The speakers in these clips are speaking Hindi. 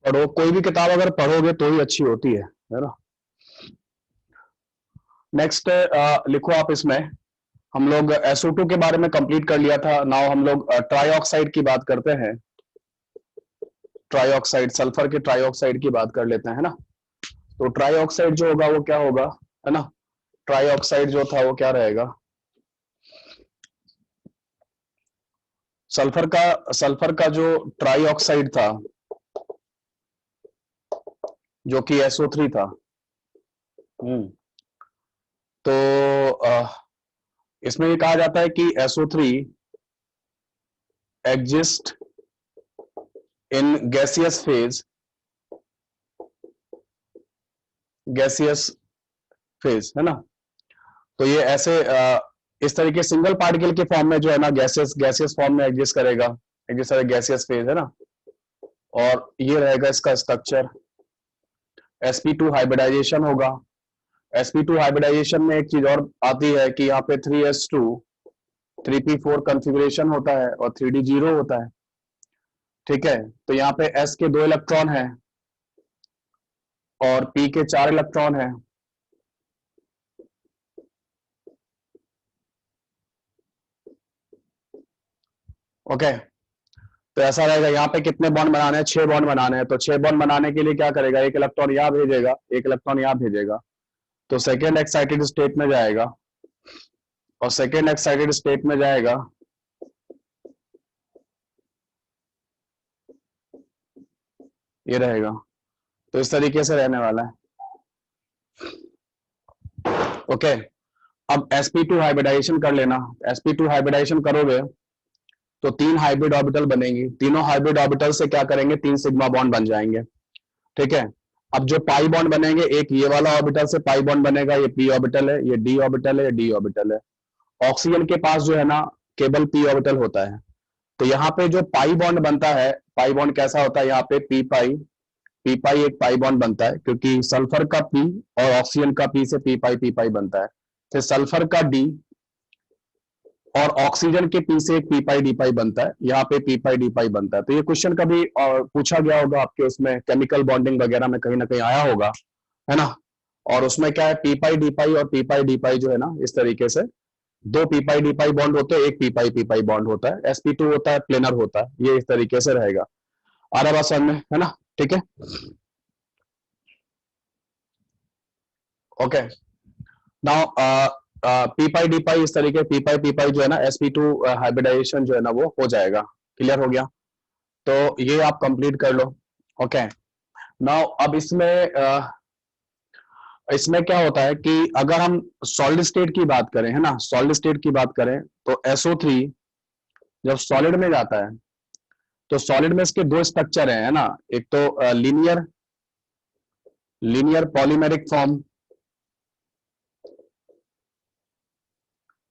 पढ़ो, कोई भी किताब अगर पढ़ोगे तो ही अच्छी होती है ना। नेक्स्ट लिखो आप इसमें, हम लोग SO2 के बारे में कंप्लीट कर लिया था। नाउ हम लोग ट्राईऑक्साइड की बात करते हैं। ट्राईऑक्साइड, सल्फर के ट्राईऑक्साइड की बात कर लेते हैं, है ना। तो ट्राईऑक्साइड जो होगा वो क्या होगा, है ना। ट्राईऑक्साइड जो था वो क्या रहेगा, सल्फर का जो ट्राईऑक्साइड था जो कि SO3 था। तो इसमें ये कहा जाता है कि SO3 exist in gaseous phase, gaseous phase, है ना। तो ये ऐसे इस तरीके सिंगल पार्टिकल के फॉर्म में जो है ना, गैसियस फॉर्म में एग्जिस्ट करेगा, एग्जिस्ट करेगा गैसियस फेज, है ना। और ये रहेगा इसका स्ट्रक्चर। sp2 हाइब्रिडाइजेशन होगा। sp2 हाइब्रिडाइजेशन में एक चीज और आती है कि यहाँ पे 3s2 3p4 कॉन्फ़िगरेशन होता है और 3d0 होता है, ठीक है। तो यहाँ पे s के 2 इलेक्ट्रॉन है और p के 4 इलेक्ट्रॉन है। ओके, तो ऐसा रहेगा। यहाँ पे कितने बॉन्ड बनाने हैं, 6 बॉन्ड बनाने हैं। तो 6 बॉन्ड बनाने के लिए क्या करेगा, एक इलेक्ट्रॉन यहाँ भेजेगा, एक इलेक्ट्रॉन यहाँ भेजेगा। तो सेकेंड एक्साइटेड स्टेट में जाएगा और सेकेंड एक्साइटेड स्टेट में जाएगा, ये रहेगा। तो इस तरीके से रहने वाला है। ओके, अब sp2 हाइब्रिडाइजेशन कर लेना। sp2 हाइब्रिडाइजेशन करोगे तो 3 हाइब्रिड ऑर्बिटल बनेंगी। तीनों हाइब्रिड ऑर्बिटल से क्या करेंगे, 3 सिग्मा बॉन्ड बन जाएंगे, ठीक है। अब जो पाई बॉन्ड बनेंगे, एक ये वाला ऑर्बिटल से पाई बॉन्ड बनेगा, ये p ऑर्बिटल है, ये d ऑर्बिटल है, ये d ऑर्बिटल है। ऑक्सीजन के पास जो है ना केवल p ऑर्बिटल होता है। तो यहाँ पे जो पाई बॉन्ड बनता है, पाई बॉन्ड कैसा होता है, यहाँ पे p पाई एक पाई बॉन्ड बनता है, क्योंकि सल्फर का p और ऑक्सीजन का p से p पाई बनता है। फिर सल्फर का d और ऑक्सीजन के p से एक p पाई d पाई बनता है, यहाँ पे p पाई d पाई बनता है। तो ये क्वेश्चन कभी पूछा गया होगा आपके उसमें, केमिकल बॉन्डिंग वगैरह में कहीं ना कहीं आया होगा, है ना। और उसमें क्या है, p पाई d पाई और p पाई d पाई जो है ना, इस तरीके से 2 p पाई d पाई बॉन्ड होते हैं, एक p पाई बॉन्ड होता है। sp2 होता है, प्लेनर होता है, ये इस तरीके से रहेगा। आ रहा बात समझ में, है ना, ठीक है। ओके, नाउ p पाई d पाई इस तरीके, p पाई जो है ना, sp2 हाइब्रिडाइजेशन जो है ना वो हो जाएगा। क्लियर हो गया, तो ये आप कंप्लीट कर लो। ओके, नाउ अब इसमें क्या होता है कि अगर हम सॉलिड स्टेट की बात करें, है ना, सॉलिड स्टेट की बात करें, तो SO3 जब सॉलिड में जाता है तो सॉलिड में इसके 2 स्ट्रक्चर है ना। एक तो लीनियर पॉलीमेरिक फॉर्म,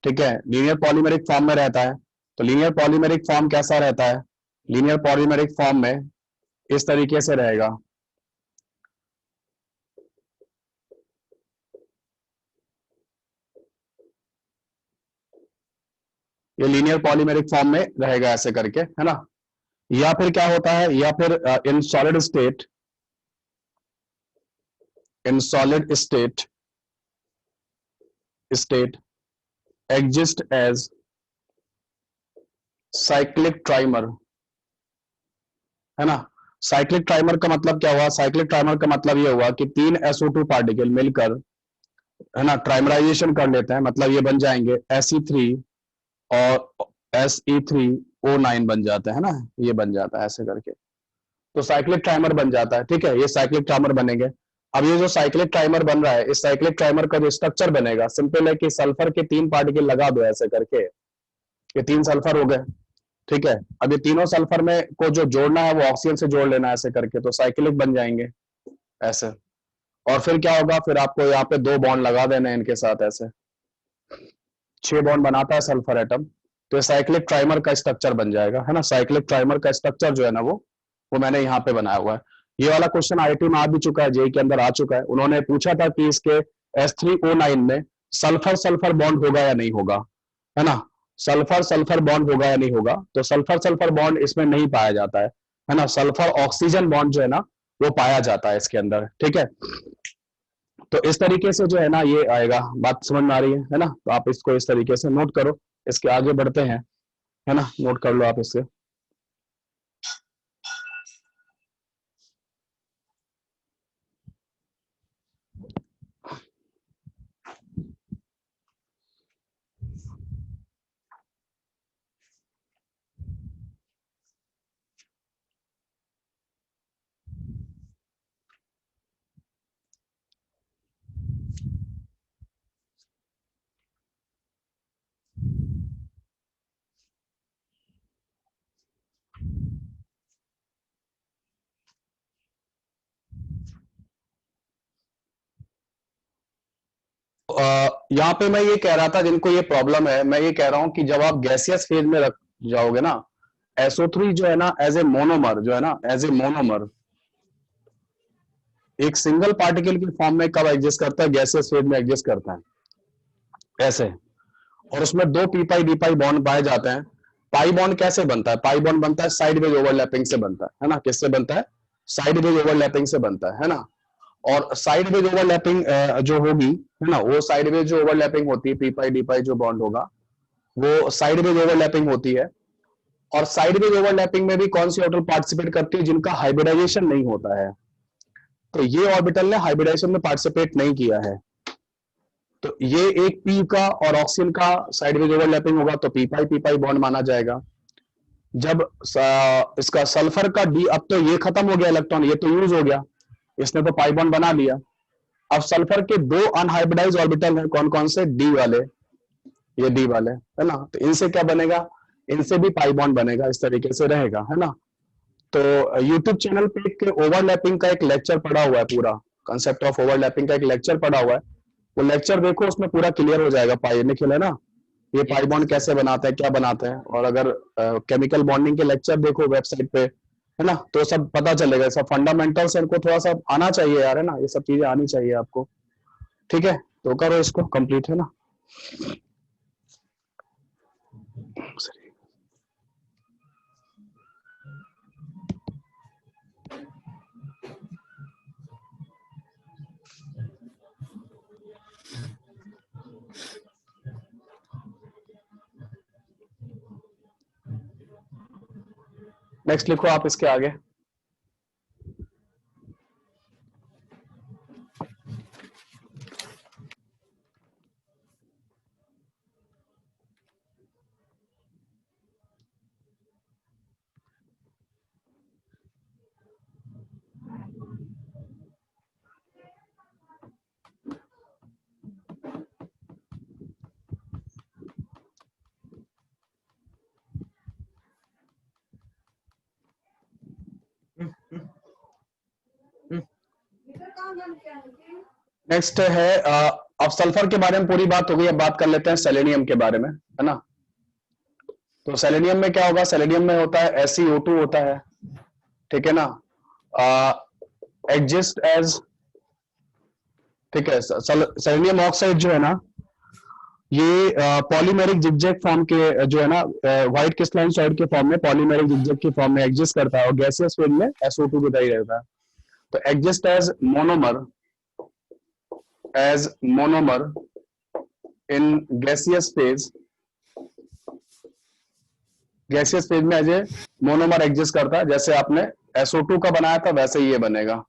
ठीक है, लीनियर पॉलीमेरिक फॉर्म में रहता है। तो लीनियर पॉलीमेरिक फॉर्म कैसा रहता है, लीनियर पॉलीमेरिक फॉर्म में इस तरीके से रहेगा। ये लीनियर पॉलीमेरिक फॉर्म में रहेगा ऐसे करके, है ना। या फिर क्या होता है, या फिर in solid state exist as cyclic trimer, है ना। साइक्लिक ट्राइमर का मतलब क्या हुआ, साइक्लिक ट्राइमर का मतलब ये हुआ कि 3 SO2 पार्टिकल मिलकर, है ना, ट्राइमराइजेशन कर लेते हैं। मतलब ये बन जाएंगे Se3 और Se3O9 बन जाते हैं ना, ये बन जाता है ऐसे करके। तो साइक्लिक ट्राइमर बन जाता है, ठीक है, ये साइक्लिक ट्राइमर बनेंगे। अब ये जो साइक्लिक ट्राइमर बन रहा है, इस साइक्लिक ट्राइमर का जो स्ट्रक्चर बनेगा, सिंपल है कि सल्फर के 3 पार्टिकल लगा दो ऐसे करके, ये 3 सल्फर हो गए, ठीक है। अब ये तीनों सल्फर में को जो जोड़ना है वो ऑक्सीजन से जोड़ लेना है ऐसे करके, तो साइक्लिक बन जाएंगे ऐसे। और फिर क्या होगा, फिर आपको यहाँ पे 2 बॉन्ड लगा देना है इनके साथ ऐसे, 6 बॉन्ड बनाता है सल्फर एटम। तो साइक्लिक ट्राइमर का स्ट्रक्चर बन जाएगा, है ना। साइक्लिक ट्राइमर का स्ट्रक्चर जो है ना वो मैंने यहाँ पे बनाया हुआ है। ये वाला क्वेश्चन IIT में आ भी चुका है, जेई के अंदर आ चुका है। उन्होंने पूछा था कि इसके S3O9 में सल्फर सल्फर बॉन्ड होगा या नहीं होगा, है ना। सल्फर सल्फर बॉन्ड होगा या नहीं होगा, तो सल्फर सल्फर बॉन्ड इसमें नहीं पाया जाता है ना। सल्फर ऑक्सीजन बॉन्ड जो है ना वो पाया जाता है इसके अंदर, ठीक है। तो इस तरीके से जो है ना ये आएगा, बात समझ में आ रही है ना। तो आप इसको इस तरीके से नोट करो, इसके आगे बढ़ते हैं, है ना, नोट कर लो आप इससे। यहाँ पे मैं ये कह रहा था, जिनको ये प्रॉब्लम है, मैं ये कह रहा हूं कि जब आप गैसियस फेज में रख जाओगे ना, SO3 जो है ना एज ए मोनोमर, जो है ना एज ए मोनोमर एक सिंगल पार्टिकल की फॉर्म में कब एग्जिस्ट करता है, गैसियस फेज में एग्जिस्ट करता है ऐसे। और उसमें दो पी पाई डी पाई बॉन्ड पाए जाते हैं। पाई बॉन्ड कैसे बनता है? पाई बॉन्ड बनता है साइड वेज ओवरलैपिंग से बनता है ना। किससे बनता है? साइड वेज ओवरलैपिंग से बनता है ना। और साइड वेज ओवरलैपिंग जो होगी, है ना, वो साइड वेज जो ओवरलैपिंग होती है, पी पाई डी पाई जो बॉन्ड होगा, वो साइड वेज ओवरलैपिंग होती है। और साइड वेज ओवरलैपिंग में भी कौन सी ऑर्बिटल पार्टिसिपेट करती है? जिनका हाइब्रिडाइजेशन नहीं होता है। तो ये ऑर्बिटल ने हाइब्रिडाइजेशन में पार्टिसिपेट नहीं किया है। तो ये एक पी का और ऑक्सीजन का साइड वेज ओवरलैपिंग होगा, तो पी पाई बॉन्ड माना जाएगा। जब इसका सल्फर का डी, अब तो ये खत्म हो गया इलेक्ट्रॉन, ये तो यूज हो गया, इसने तो पाई बॉन्ड बना लिया। अब सल्फर के दो अनहाइब्रिडाइज ऑर्बिटल हैं, कौन कौन से? डी वाले, ये डी वाले, है ना। तो इनसे क्या बनेगा? इनसे भी पाई बॉन्ड बनेगा, इस तरीके से रहेगा, है ना। तो यूट्यूब चैनल पे एक ओवरलैपिंग का एक लेक्चर पड़ा हुआ है, पूरा कंसेप्ट ऑफ ओवरलैपिंग का एक लेक्चर पड़ा हुआ है। वो लेक्चर देखो, उसमें पूरा क्लियर हो जाएगा। पाई निखिल, है ना, ये पाई बॉन्ड कैसे बनाते हैं, क्या बनाते हैं। और अगर केमिकल बॉन्डिंग के लेक्चर देखो वेबसाइट पे, है ना, तो सब पता चलेगा। सब फंडामेंटल्स इनको थोड़ा सा आना चाहिए यार, है ना, ये सब चीजें आनी चाहिए आपको, ठीक है। तो करो इसको कंप्लीट, है ना। नेक्स्ट लिखो आप इसके आगे। नेक्स्ट है अब सल्फर के बारे में पूरी बात हो गई, अब बात कर लेते हैं सेलेनियम के बारे में, है ना। तो सेलेनियम में क्या होगा? सेलेनियम में होता है SeO2 होता है, ठीक है ना। एग्जिस्ट एज, ठीक है। सेलेनियम ऑक्साइड जो है ना, ये पॉलीमेरिक जिगजैग फॉर्म के जो है ना, व्हाइट क्रिस्टलाइन सॉलिड के फॉर्म में, पॉलीमेरिक जिगजैग के फॉर्म में एग्जिस्ट करता है, और गैसियस फेज में SO2 की तरह रहता है। तो exist as monomer in gaseous phase में एज ए मोनोमर एग्जिस्ट करता है। जैसे आपने SO2 का बनाया था, वैसे ही ये बनेगा।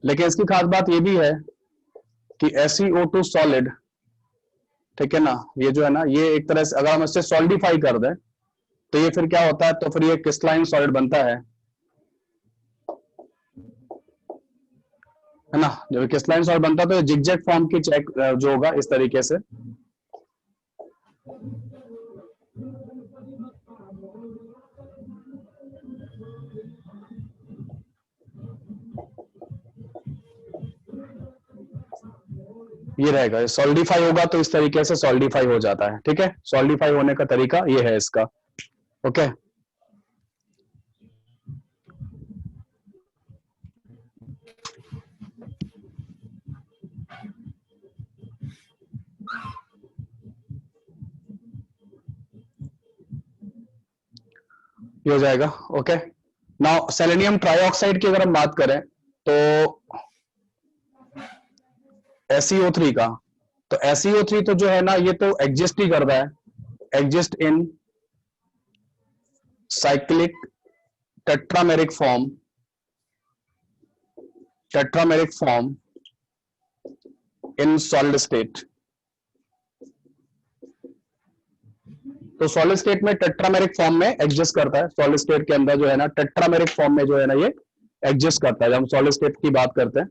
लेकिन इसकी खास बात ये भी है कि SeO2 सॉलिड, ठीक है ना, ये जो है ना, ये एक तरह से अगर हम इसे सॉलिडिफाई कर दें, तो ये फिर क्या होता है? तो फिर ये क्रिस्टलाइन सॉलिड बनता है ना। जब क्रिस्टलाइन सॉलिड बनता है तो जिगजैग फॉर्म की चेक जो होगा इस तरीके से, ये रहेगा। सॉलिडिफाई होगा तो इस तरीके से सॉलिडिफाई हो जाता है, ठीक है। सॉलिडिफाई होने का तरीका ये है इसका, ओके। ये हो जाएगा, ओके। नाउ सेलेनियम ट्राइऑक्साइड की अगर हम बात करें तो SeO3 का, तो SeO3 तो जो है ना ये तो एग्जिस्ट ही कर रहा है, exist in cyclic tetrameric form, tetrameric form in solid state. तो सॉलिड स्टेट में टेट्रामेरिक फॉर्म में एग्जिस्ट करता है, सॉलिड स्टेट के अंदर जो है ना टेट्रामेरिक फॉर्म में जो है ना ये एग्जिस्ट करता है। जब हम सॉलिड स्टेट की बात करते हैं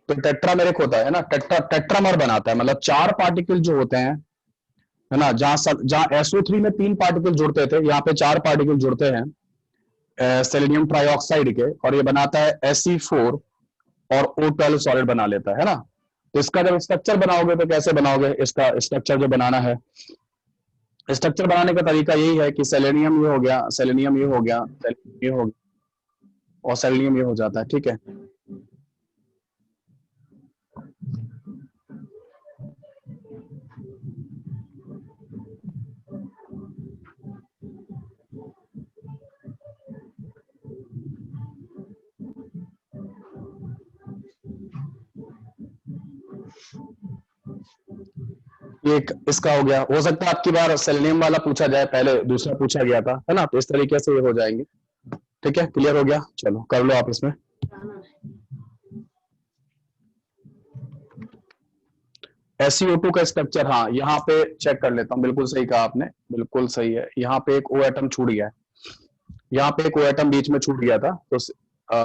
तो टेट्रामेरिक होता है ना, टेट्रामर बनाता है, मतलब 4 पार्टिकल जो होते हैं है ना, जहां SO3 में 3 पार्टिकल जुड़ते थे, यहाँ पे 4 पार्टिकल जुड़ते हैं सेलेनियम ट्राइऑक्साइड के, और ये बनाता है Fe4 और O12 सॉलिड बना लेता है ना। तो इसका जब स्ट्रक्चर बनाओगे तो कैसे बनाओगे, इसका स्ट्रक्चर जो बनाना है, स्ट्रक्चर बनाने का तरीका यही है कि सेलेनियम ये हो गया, सेलेनियम ये हो गया, सेलेनियम ये हो गया और सेलेनियम ये हो जाता है, ठीक है। ये इसका हो गया, हो सकता है आपकी बार सेलेनियम वाला पूछा जाए, पहले दूसरा पूछा गया था है ना, तो इस तरीके से ये हो जाएंगे, ठीक है। क्लियर हो गया, चलो कर लो आप इसमें। SeO2 का स्ट्रक्चर, हाँ यहाँ पे चेक कर लेता हूँ, बिल्कुल सही कहा आपने, बिल्कुल सही है। यहाँ पे एक O एटम छूट गया है, यहाँ पे एक O एटम बीच में छूट गया था, तो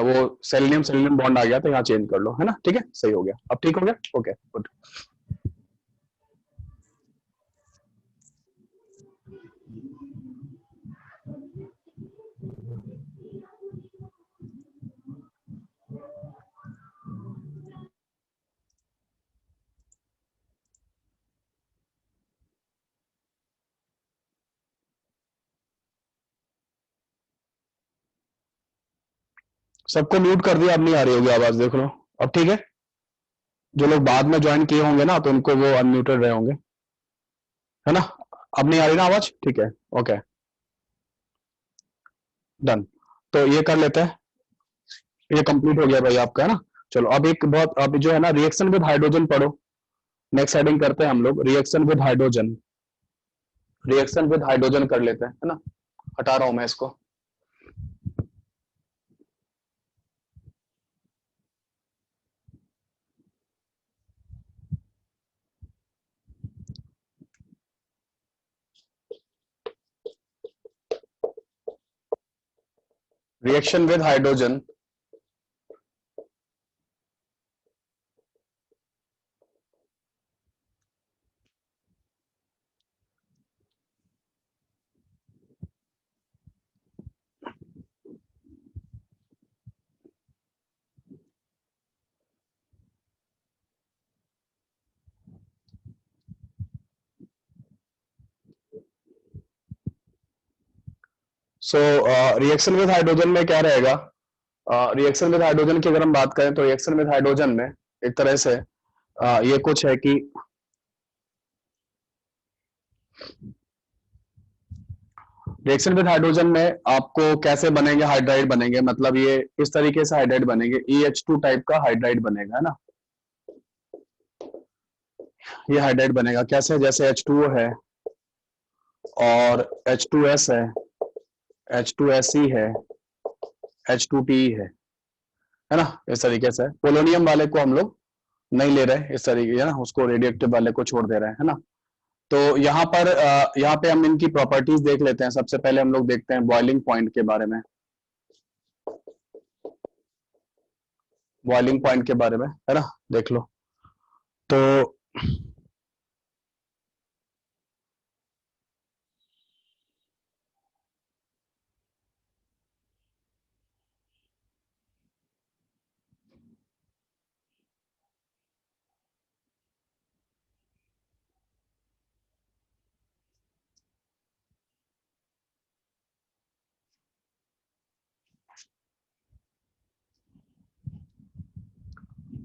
वो सेलेनियम सेलेनियम बॉन्ड आ गया, तो यहाँ चेंज कर लो है ना, ठीक है, सही हो गया, अब ठीक हो गया, ओके गुड। सबको म्यूट कर दिया, अब नहीं आ रही होगी आवाज, देख लो अब ठीक है। जो लोग बाद में ज्वाइन किए होंगे ना तो उनको वो अनम्यूटेड रहे होंगे, है ना। अब नहीं आ रही ना आवाज, ठीक है, ओके डन। तो ये कर लेते हैं, ये कंप्लीट हो गया भाई आपका, है ना। चलो अब एक बहुत, अब जो है ना रिएक्शन विद हाइड्रोजन पढ़ो, नेक्स्ट हेडिंग करते हैं हम लोग reaction with hydrogen, reaction with hydrogen कर लेते हैं, है ना। हटा रहा हूं मैं इसको। Reaction with hydrogen, so reaction with hydrogen में क्या रहेगा, रिएक्शन विद हाइड्रोजन की अगर हम बात करें तो रिएक्शन विद हाइड्रोजन में एक तरह से ये कुछ है कि रिएक्शन विद हाइड्रोजन में आपको कैसे बनेंगे, हाइड्राइड बनेंगे, मतलब ये इस तरीके से हाइड्राइड बनेंगे, EH2 टाइप का हाइड्राइड बनेगा, है ना। ये हाइड्राइड बनेगा कैसे, जैसे H2O है और H2S है, H2Se है, H2Te है ना, इस तरीके से। पोलोनियम वाले को हम लोग नहीं ले रहे इस तरीके, है ना, उसको रेडियोएक्टिव वाले को छोड़ दे रहे हैं, है ना। तो यहाँ पे हम इनकी प्रॉपर्टीज देख लेते हैं। सबसे पहले हम लोग देखते हैं बॉइलिंग पॉइंट के बारे में, बॉइलिंग पॉइंट के बारे में, है ना, देख लो। तो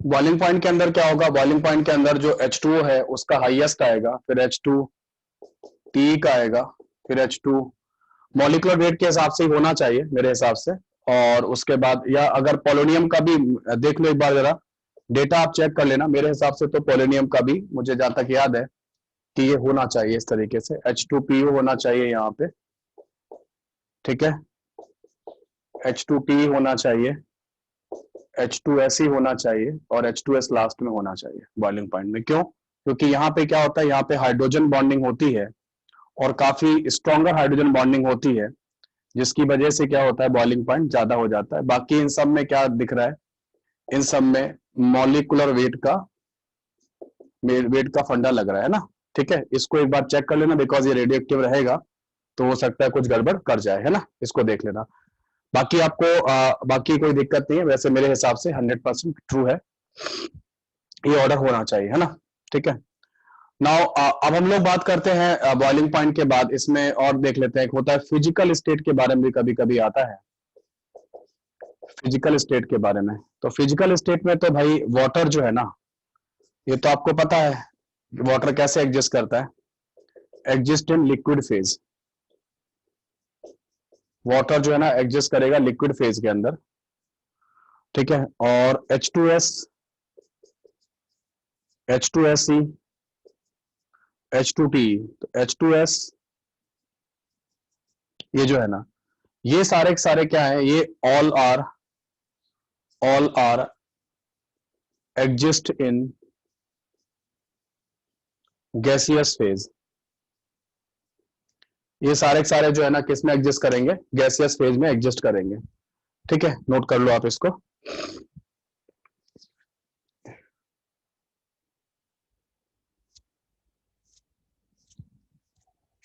बॉइलिंग पॉइंट के अंदर क्या होगा, बॉइलिंग पॉइंट के अंदर जो H2O है उसका हाईएस्ट आएगा, फिर H2Te का आएगा, फिर H2 मॉलिक्यूलर वेट के हिसाब से ही होना चाहिए मेरे हिसाब से, और उसके बाद या अगर पोलोनियम का भी देख लो एक बार जरा, डेटा आप चेक कर लेना। मेरे हिसाब से तो पोलोनियम का भी मुझे जहां तक याद है कि ये होना चाहिए इस तरीके से, H2PO होना चाहिए यहाँ पे, ठीक है, H2P होना चाहिए, H2SE होना चाहिए और H2S लास्ट में होना चाहिए बॉइलिंग पॉइंट में। क्यों? क्योंकि यहाँ पे क्या होता है, यहाँ पे हाइड्रोजन बॉन्डिंग होती है और काफी स्ट्रॉन्गर हाइड्रोजन बॉन्डिंग होती है, जिसकी वजह से क्या होता है, बॉइलिंग पॉइंट ज्यादा हो जाता है। बाकी इन सब में क्या दिख रहा है, इन सब में मॉलिकुलर वेट का फंडा लग रहा है ना, ठीक है। इसको एक बार चेक कर लेना, बिकॉज ये रेडियो एक्टिव रहेगा तो हो सकता है कुछ गड़बड़ कर जाए, है ना, इसको देख लेना। बाकी आपको बाकी कोई दिक्कत नहीं है, वैसे मेरे हिसाब से 100% ट्रू है, ये ऑर्डर होना चाहिए, है ना, ठीक है। नाउ अब हम लोग बात करते हैं बॉइलिंग पॉइंट के बाद इसमें और देख लेते हैं, एक होता है फिजिकल स्टेट के बारे में भी कभी कभी आता है, फिजिकल स्टेट के बारे में। तो फिजिकल स्टेट में तो भाई वाटर जो है ना, ये तो आपको पता है वाटर कैसे एग्जिस्ट करता है, exist in liquid phase. Water जो है ना एग्जिस्ट करेगा लिक्विड फेज के अंदर, ठीक है। और H2S, H2SE, H2T, तो H2S ये जो है ना, ये सारे के सारे क्या है, ये all are exist in gaseous phase. ये सारे के सारे जो है ना किस में एग्जिस्ट करेंगे, गैसियस फेज में एग्जिस्ट करेंगे, ठीक है। नोट कर लो आप इसको।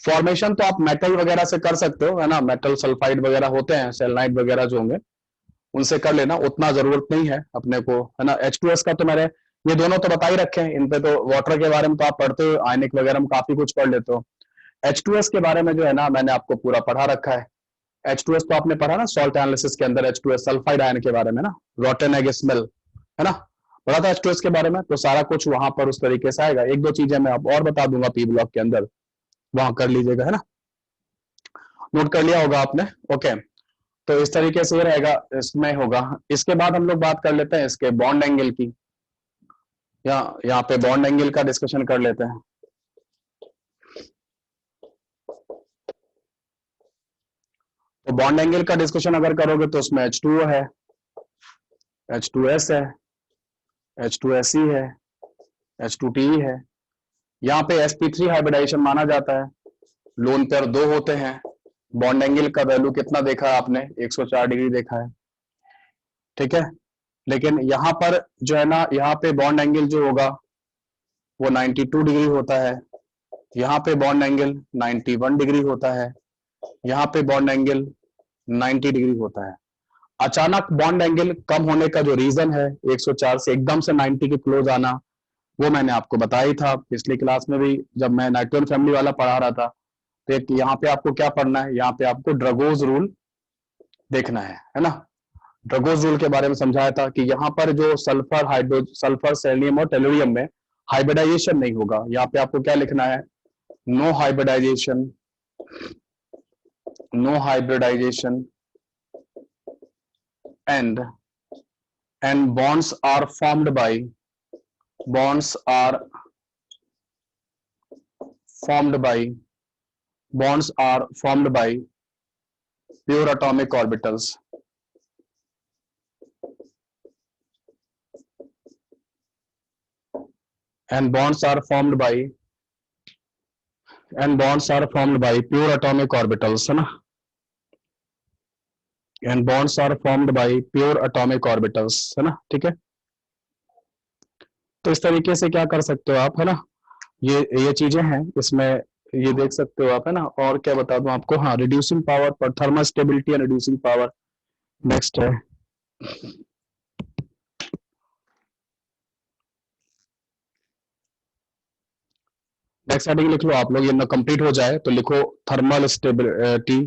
फॉर्मेशन तो आप मेटल वगैरह से कर सकते हो, है ना, मेटल सल्फाइड वगैरह होते हैं, सेलेनाइड वगैरह जो होंगे उनसे कर लेना, उतना जरूरत नहीं है अपने को, है ना। H2S का तो मैंने ये दोनों तो बता ही रखे हैं, इन पे तो वाटर के बारे में तो आप पढ़ते हो, आयनिक वगैरह में काफी कुछ पढ़ लेते हो। H2S के बारे में जो है ना मैंने आपको पूरा पढ़ा रखा है। H2S तो आपने पढ़ा ना सॉल्ट एनालिसिस के अंदर, H2S सल्फाइड आयन के बारे में ना, रॉटन एग स्मेल, है ना, पढ़ा था H2S के बारे में, तो सारा कुछ वहां पर उस तरीके से आएगा। एक दो चीजें मैं आप और बता दूंगा पी ब्लॉक के अंदर, वहां कर लीजिएगा, है ना, नोट कर लिया होगा आपने, ओके। तो इस तरीके से ये रहेगा, इसमें होगा। इसके बाद हम लोग बात कर लेते हैं इसके बॉन्ड एंगल की, यहाँ पे बॉन्ड एंगल का डिस्कशन कर लेते हैं। तो बॉन्ड एंगल का डिस्कशन अगर करोगे तो उसमें H2O है, H2S है, H2SE है, H2TE है। यहाँ पे sp3 हाइब्रिडाइजेशन माना जाता है, लोन पेयर दो होते हैं। बॉन्ड एंगल का वैल्यू कितना देखा है आपने, 104 डिग्री देखा है, ठीक है। लेकिन यहाँ पर जो है ना, यहाँ पे बॉन्ड एंगल जो होगा वो 92 डिग्री होता है, यहाँ पे बॉन्ड एंगल 91 डिग्री होता है, यहाँ पे बॉन्ड एंगल 90 डिग्री होता है। अचानक बॉन्ड एंगल कम होने का जो रीजन है, 104 से एकदम से 90 के क्लोज आना, वो मैंने आपको बताया ही था पिछली क्लास में भी, जब मैं नाइट्रोजन फैमिली वाला पढ़ा रहा था। तो एक यहाँ पे आपको क्या पढ़ना है, यहाँ पे आपको ड्रगोज रूल देखना है ना। ड्रगोज रूल के बारे में समझाया था कि यहाँ पर जो सल्फर सेलेनियम और टेलुरियम में हाइब्रिडाइजेशन नहीं होगा। यहाँ पे आपको क्या लिखना है, no hybridisation, no hybridisation and bonds are formed by bonds are formed by bonds are formed by pure atomic orbitals, and bonds are formed by pure atomic orbitals, है ना, and bonds are formed by pure atomic orbitals, है ना, ठीक है। तो इस तरीके से क्या कर सकते हो आप, है ना, ये चीजें हैं इसमें, ये देख सकते हो आप, है ना। और क्या बता दूं आपको, हाँ, रिड्यूसिंग पावर पर thermal stability and reducing power next है। नेक्स्ट हेडिंग लिख लो आप लोग, ये ना कंप्लीट हो जाए तो लिखो thermal stability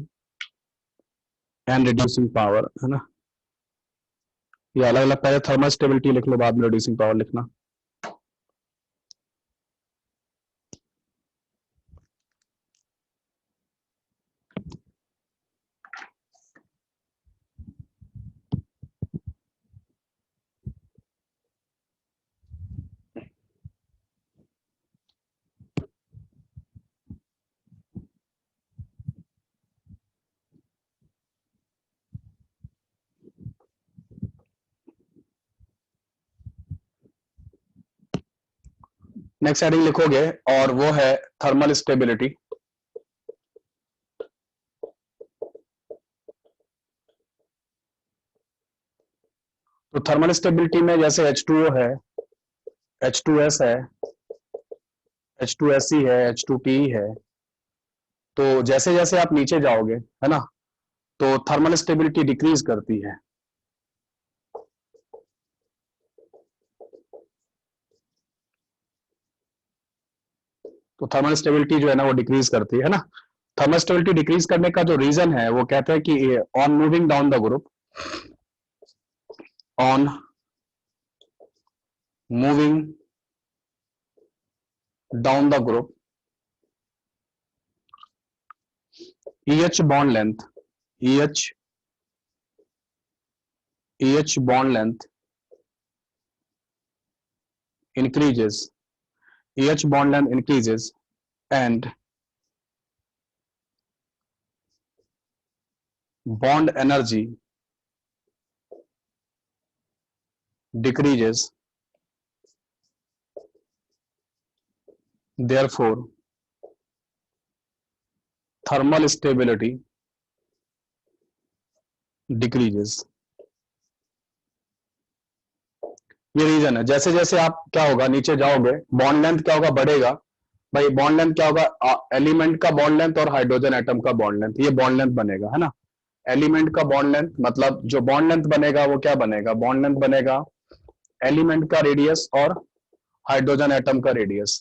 and reducing power, है ना। ये अलग अलग, पहले थर्मल स्टेबिलिटी लिख लो, बाद में रिड्यूसिंग पावर लिखना। नेक्स्ट हेडिंग लिखोगे और वो है थर्मल स्टेबिलिटी। तो थर्मल स्टेबिलिटी में जैसे H2O है, H2S है, H2SE है, H2PE है, तो जैसे जैसे आप नीचे जाओगे, है ना, तो थर्मल स्टेबिलिटी डिक्रीज करती है। तो थर्मल स्टेबिलिटी जो है ना वो डिक्रीज करती है ना। थर्मल स्टेबिलिटी डिक्रीज करने का जो रीजन है वो कहते हैं कि on moving down the group, on moving down the group, EH bond length, EH bond length increases, EH bond length increases and bond energy decreases. Therefore, thermal stability decreases. ये रीजन है। जैसे जैसे आप क्या होगा नीचे जाओगे, बॉन्ड लेंथ क्या होगा, बढ़ेगा। भाई बॉन्ड लेंथ क्या होगा, एलिमेंट का बॉन्ड लेंथ और हाइड्रोजन एटम का बॉन्ड लेंथ, ये बॉन्ड लेंथ बनेगा, है ना। एलिमेंट का बॉन्ड लेंथ मतलब जो बॉन्ड लेंथ बनेगा वो क्या बनेगा, बॉन्ड लेंथ बनेगा एलिमेंट का रेडियस और हाइड्रोजन एटम का रेडियस।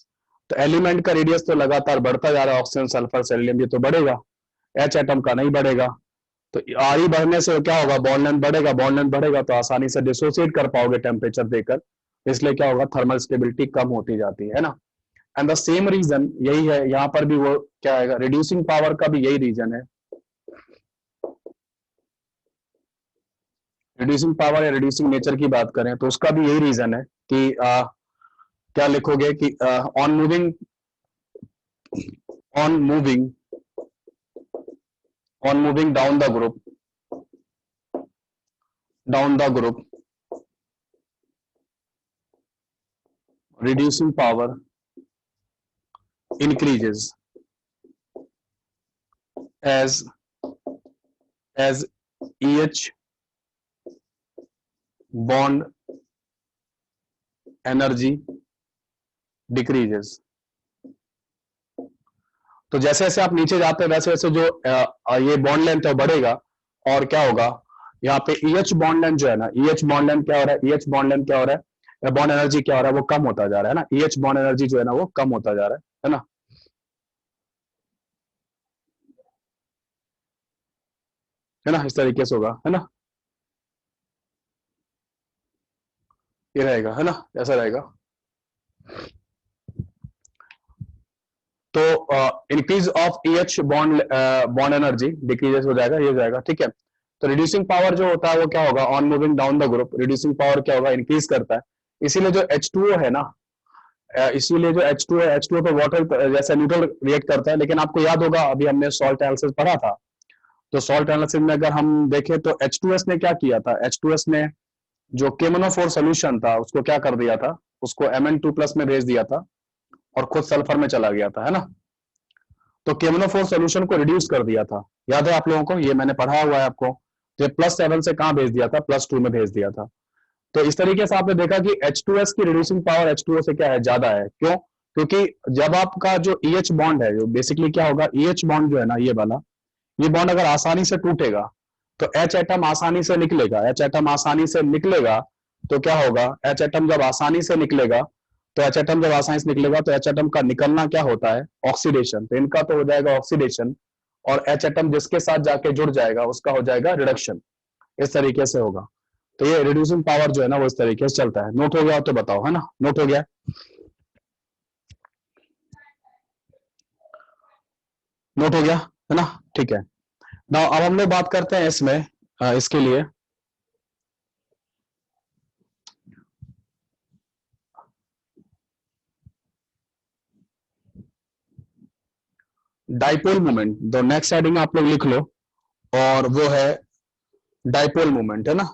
तो एलिमेंट का रेडियस तो लगातार बढ़ता जा रहा है, ऑक्सीजन सल्फर सेलेनियम, ये तो बढ़ेगा, एच एटम का नहीं बढ़ेगा। तो आर बढ़ने से क्या होगा, बॉन्ड लेंथ बढ़ेगा, बॉन्ड लेंथ बढ़ेगा तो आसानी से डिसोसिएट कर पाओगे टेम्परेचर देकर, इसलिए क्या होगा, थर्मल स्टेबिलिटी कम होती जाती है ना। एंड द सेम रीजन यही है यहाँ पर भी, वो क्या आएगा, रिड्यूसिंग पावर का भी यही रीजन है। रिड्यूसिंग पावर या रिड्यूसिंग नेचर की बात करें तो उसका भी यही रीजन है कि क्या लिखोगे कि on moving on moving on moving down the group reducing power increases as EH bond energy decreases। तो जैसे जैसे आप नीचे जाते हैं वैसे वैसे जो ये बॉन्ड लेंथ है बढ़ेगा, और क्या होगा यहाँ पे EH बॉन्ड लेंथ जो है ना, EH बॉन्ड लेंथ क्या हो रहा है, EH बॉन्ड लेंथ क्या हो रहा है, बॉन्ड एनर्जी क्या हो रहा है, वो कम होता जा रहा है ना, EH बॉन्ड एनर्जी जो है ना वो कम होता जा रहा है ना। है ना, इस तरीके से होगा, है ना, ये रहेगा, है ना, ऐसा रहेगा। तो increase of EH bond energy decreases हो जाएगा, ये हो जाएगा, ठीक है। तो रिड्यूसिंग पावर जो होता है वो क्या होगा, on moving down the group reducing power क्या होगा, इंक्रीज करता है। इसीलिए जो H2O है ना, इसीलिए जो H2O है, H2O तो वाटर जैसे न्यूट्रल रिएक्ट करता है, लेकिन आपको याद होगा अभी हमने सॉल्ट एनालिसिस पढ़ा था, तो सॉल्ट एनालिसिस में अगर हम देखें तो H2S ने क्या किया था, H2S ने जो केमोनोफोर सोल्यूशन था उसको क्या कर दिया था, उसको Mn2+ में भेज दिया था और खुद सल्फर में चला गया था, है ना। तो केमोनोफोर सोल्यूशन को रिड्यूस कर दिया था, याद है आप लोगों को, ये मैंने पढ़ाया हुआ है आपको। तो +7 से कहां भेज दिया था, +2 में भेज दिया था। तो इस तरीके से आपने देखा कि H2S की रिड्यूसिंग पावर H2O से क्या है, ज्यादा है। क्यों, क्योंकि जब आपका जो EH बॉन्ड है, जो बेसिकली क्या होगा, EH बॉन्ड जो है ना ये वाला, ये बॉन्ड अगर आसानी से टूटेगा तो H एटम आसानी से निकलेगा, H एटम आसानी से निकलेगा, तो क्या होगा, H एटम जब आसानी से निकलेगा, तो H एटम जब आसानी से निकलेगा तो H एटम का निकलना क्या होता है, ऑक्सीडेशन। तो इनका तो हो जाएगा ऑक्सीडेशन, और H एटम जिसके साथ जाके जुड़ जाएगा उसका हो जाएगा रिडक्शन, इस तरीके से होगा। तो ये रिड्यूसिंग पावर जो है ना वो इस तरीके से चलता है। नोट हो गया तो बताओ, है ना, नोट हो गया, नोट हो गया, है ना, ठीक है। ना अब हम लोग बात करते हैं इसमें इसके लिए डाइपोल मोमेंट। तो नेक्स्ट हेडिंग आप लोग लिख लो, और वो है डाइपोल मोमेंट, है ना।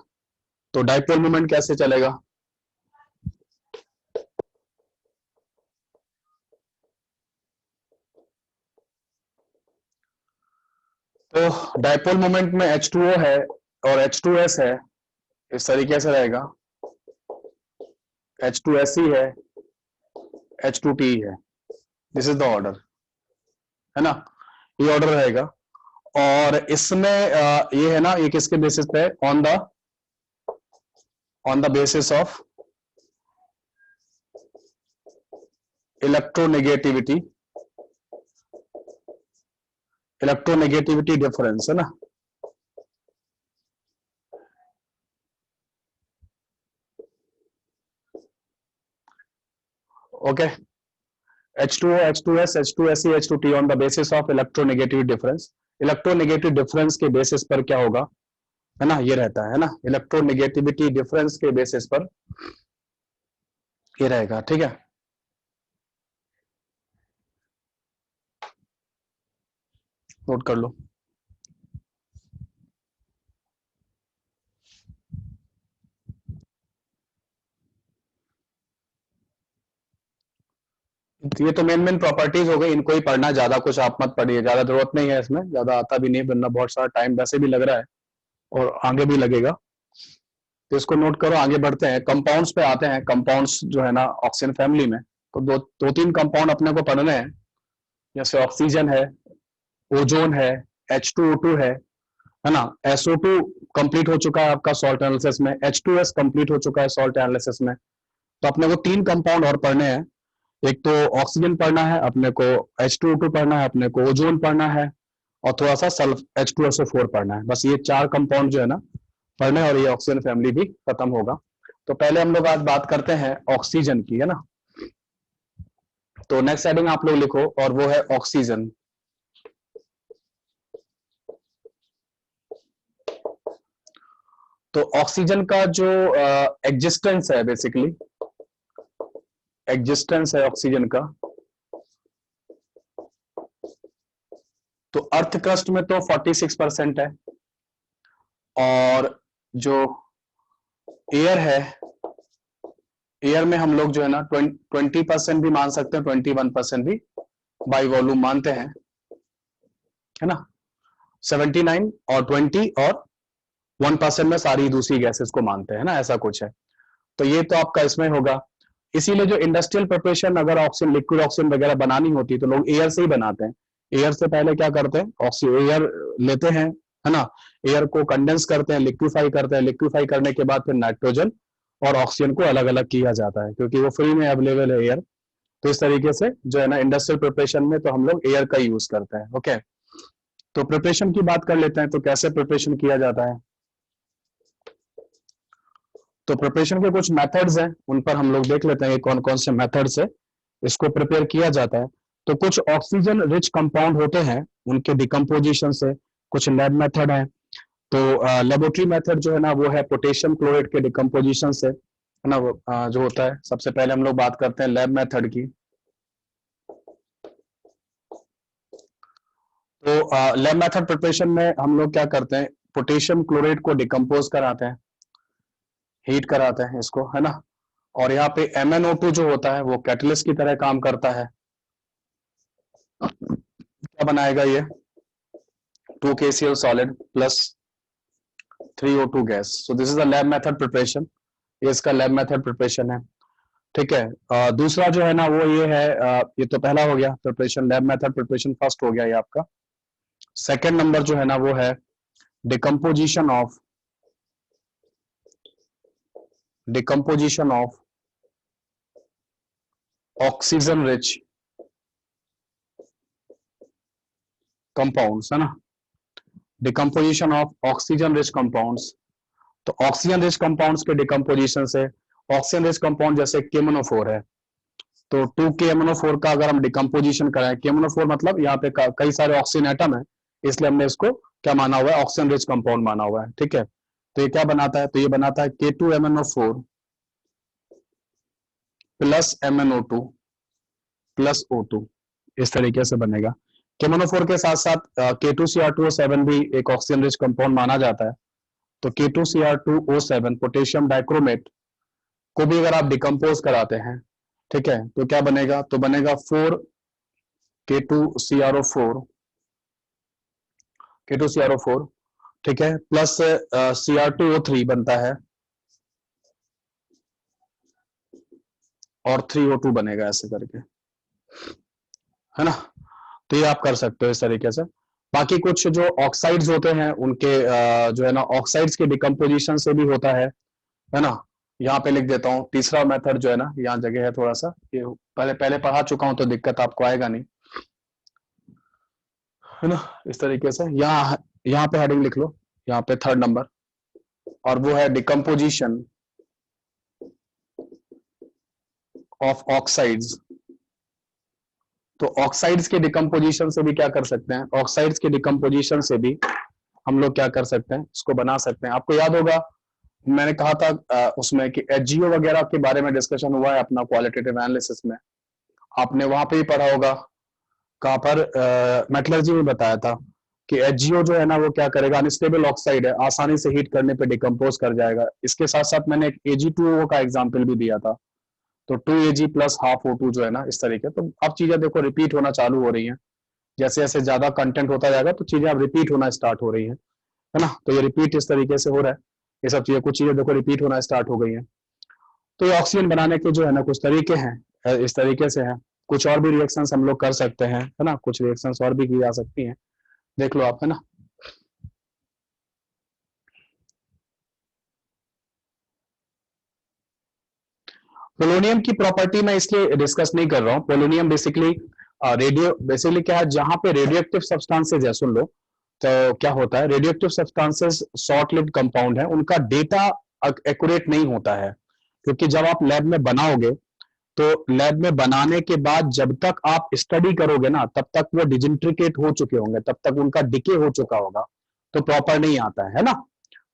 तो डाइपोल मोमेंट कैसे चलेगा, तो डायपोल मोमेंट में H2O है और H2S है, इस तरीके से रहेगा, H2SE है, H2TE है, दिस इज द ऑर्डर, है ना, ये ऑर्डर रहेगा। और इसमें ये है ना, ये किसके बेसिस पे, on the basis of electronegativity, electronegativity difference, है ना। Okay, H2O, H2S, H2SE, H2T on the basis of electronegative difference. Electronegative difference के बेसिस पर क्या होगा, है ना, ये रहता है ना, इलेक्ट्रोनेगेटिविटी डिफरेंस के बेसिस पर ये रहेगा, ठीक है। नोट कर लो। ये तो मेन प्रॉपर्टीज हो गई, इनको ही पढ़ना, ज्यादा कुछ आप मत पढ़िए, ज्यादा जरूरत नहीं है इसमें, ज्यादा आता भी नहीं, वरना बहुत सारा टाइम वैसे भी लग रहा है और आगे भी लगेगा, तो इसको नोट करो। आगे बढ़ते हैं, कंपाउंड्स पे आते हैं। कंपाउंड्स जो है ना ऑक्सीजन फैमिली में, तो दो तीन कंपाउंड अपने को पढ़ने हैं, जैसे ऑक्सीजन है, ओजोन है, H2O2 है ना, SO2 कंप्लीट हो चुका है आपका सॉल्ट एनालिसिस में, H2S कंप्लीट हो चुका है सॉल्ट एनालिसिस में। तो अपने को तीन कंपाउंड और पढ़ने हैं, एक तो ऑक्सीजन पढ़ना है अपने को, H2O2 पढ़ना है अपने को, ओजोन पढ़ना है, और थोड़ा सा सल्फ H2SO4 पढ़ना है। बस ये चार कंपाउंड जो है ना पढ़ने, और ये ऑक्सीजन फैमिली भी खत्म होगा। तो पहले हम लोग आज बात करते हैं ऑक्सीजन की, है ना। तो नेक्स्ट हेडिंग आप लोग लिखो, और वो है ऑक्सीजन। तो ऑक्सीजन का जो एग्जिस्टेंस है, बेसिकली एग्जिस्टेंस है ऑक्सीजन का, तो अर्थ क्रस्ट में तो 46% है, और जो एयर है, एयर में हम लोग जो है ना 20% भी मान सकते हैं, 21% भी बाई वॉल्यूम मानते हैं, है ना। 79 और 20 और 1% में सारी दूसरी गैसेस को मानते हैं ना, ऐसा कुछ है। तो ये तो आपका इसमें होगा। इसीलिए जो इंडस्ट्रियल प्रिपरेशन, अगर ऑक्सीजन, लिक्विड ऑक्सीजन वगैरह बनानी होती तो लोग एयर से ही बनाते हैं। एयर से पहले क्या करते हैं, ऑक्सीजन एयर लेते हैं, है ना, एयर को कंडेंस करते हैं, लिक्विफाई करते हैं, लिक्विफाई करने के बाद फिर नाइट्रोजन और ऑक्सीजन को अलग अलग किया जाता है, क्योंकि वो फ्री में अवेलेबल है एयर। तो इस तरीके से जो है ना इंडस्ट्रियल प्रिपरेशन में तो हम लोग एयर का यूज करते हैं। ओके, तो प्रिपरेशन की बात कर लेते हैं, तो कैसे प्रिपरेशन किया जाता है। तो प्रिपरेशन के कुछ मेथड्स हैं, उन पर हम लोग देख लेते हैं कौन कौन से मेथड्स है इसको प्रिपेयर किया जाता है। तो कुछ ऑक्सीजन रिच कंपाउंड होते हैं, उनके डिकम्पोजिशन से कुछ लैब मेथड है। तो लेबोरेटरी मेथड जो है ना वो है पोटेशियम क्लोराइड के डिकम्पोजिशन से, है ना, जो होता है। सबसे पहले हम लोग बात करते हैं लैब मेथड की। तो लैब मेथड प्रिपरेशन में हम लोग क्या करते हैं, पोटेशियम क्लोराइड को डिकम्पोज कराते हैं, हीट कराते हैं इसको, है ना। और यहाँ पे MnO2 जो होता है वो कैटलिस्ट की तरह काम करता है। क्या बनाएगा ये, 2KCl solid plus 3O2 gas. So this is the lab method preparation, ये इसका लैब मेथड प्रिपरेशन है, ठीक है। दूसरा जो है ना वो ये है, ये तो पहला हो गया preparation, lab method preparation first हो गया ये आपका। सेकंड नंबर जो है ना वो है decomposition of oxygen rich compounds, है ना, decomposition of oxygen rich compounds. तो ऑक्सीजन रिच कंपाउंड्स के डिकम्पोजिशन से, ऑक्सीजन रिच कंपाउंड जैसे KMnO4 है, तो 2KMnO4 का अगर हम डिकम्पोजिशन करें, KMnO4 मतलब यहाँ पे कई सारे ऑक्सीजन एटम है, इसलिए हमने इसको क्या माना हुआ है, ऑक्सीजन रिच कंपाउंड माना हुआ है, ठीक है। तो ये क्या बनाता है, तो ये बनाता है K2MnO4 plus MnO2 plus O2, इस तरीके से बनेगा। KMnO4 के साथ साथ K2Cr2O7 भी एक ऑक्सीजन रिच कंपाउंड माना जाता है। तो K2Cr2O7 पोटेशियम डाइक्रोमेट को भी अगर आप डिकम्पोज कराते हैं, ठीक है, तो क्या बनेगा, तो बनेगा 4K2CrO4 K2CrO4, ठीक है, प्लस Cr2O3 बनता है और 3O2 बनेगा ऐसे करके, है ना। तो ये आप कर सकते हो इस तरीके से। बाकी कुछ जो ऑक्साइड्स होते हैं उनके जो है ना ऑक्साइड्स के डिकम्पोजिशन से भी होता है ना। यहाँ पे लिख देता हूँ तीसरा मेथड जो है ना, यहाँ जगह है थोड़ा सा, ये पहले पहले पढ़ा चुका हूं तो दिक्कत आपको आएगा नहीं, है ना। इस तरीके से यहाँ पे हेडिंग लिख लो, यहाँ पे थर्ड नंबर, और वो है डिकम्पोजिशन ऑफ ऑक्साइड्स। तो ऑक्साइड्स के डिकम्पोजिशन से भी क्या कर सकते हैं, ऑक्साइड्स के डिकम्पोजिशन से भी हम लोग क्या कर सकते हैं, इसको बना सकते हैं। आपको याद होगा मैंने कहा था उसमें कि एचजीओ वगैरह के बारे में डिस्कशन हुआ है अपना क्वालिटेटिव एनालिसिस में, आपने वहां पे ही पढ़ा होगा। कहां पर, मेटलर्जी में बताया था कि एचजीओ जो है ना वो क्या करेगा, अनस्टेबल ऑक्साइड है, आसानी से हीट करने पे डिकम्पोज कर जाएगा। इसके साथ साथ मैंने एक Ag2O का एग्जाम्पल भी दिया था, तो 2Ag प्लस हाफ O2 जो है ना, इस तरीके। तो अब चीजें देखो रिपीट होना चालू हो रही हैं, जैसे जैसे ज्यादा कंटेंट होता जाएगा तो चीजें अब रिपीट होना स्टार्ट हो रही है ना। तो ये रिपीट इस तरीके से हो रहा है, ये सब चीजें, कुछ चीजें देखो रिपीट होना स्टार्ट हो गई हैं। तो ये ऑक्सीजन बनाने के जो है ना कुछ तरीके हैं, इस तरीके से हैं। कुछ और भी रिएक्शंस हम लोग कर सकते हैं, है ना, कुछ रिएक्शंस और भी की जा सकती हैं, देख लो आप, है ना। पोलोनियम की प्रॉपर्टी मैं इसलिए डिस्कस नहीं कर रहा हूँ। पोलोनियम बेसिकली क्या है, जहां पे रेडियो एक्टिव सब्सटेंसेज है, सुन लो, तो क्या होता है, radio active substances short lived compound है, उनका डेटा एक्यूरेट नहीं होता है, क्योंकि जब आप लैब में बनाओगे तो लैब में बनाने के बाद जब तक आप स्टडी करोगे ना, तब तक वो डिजिनट्रिकेट हो चुके होंगे, तब तक उनका डिके हो चुका होगा, तो प्रॉपर नहीं आता है ना।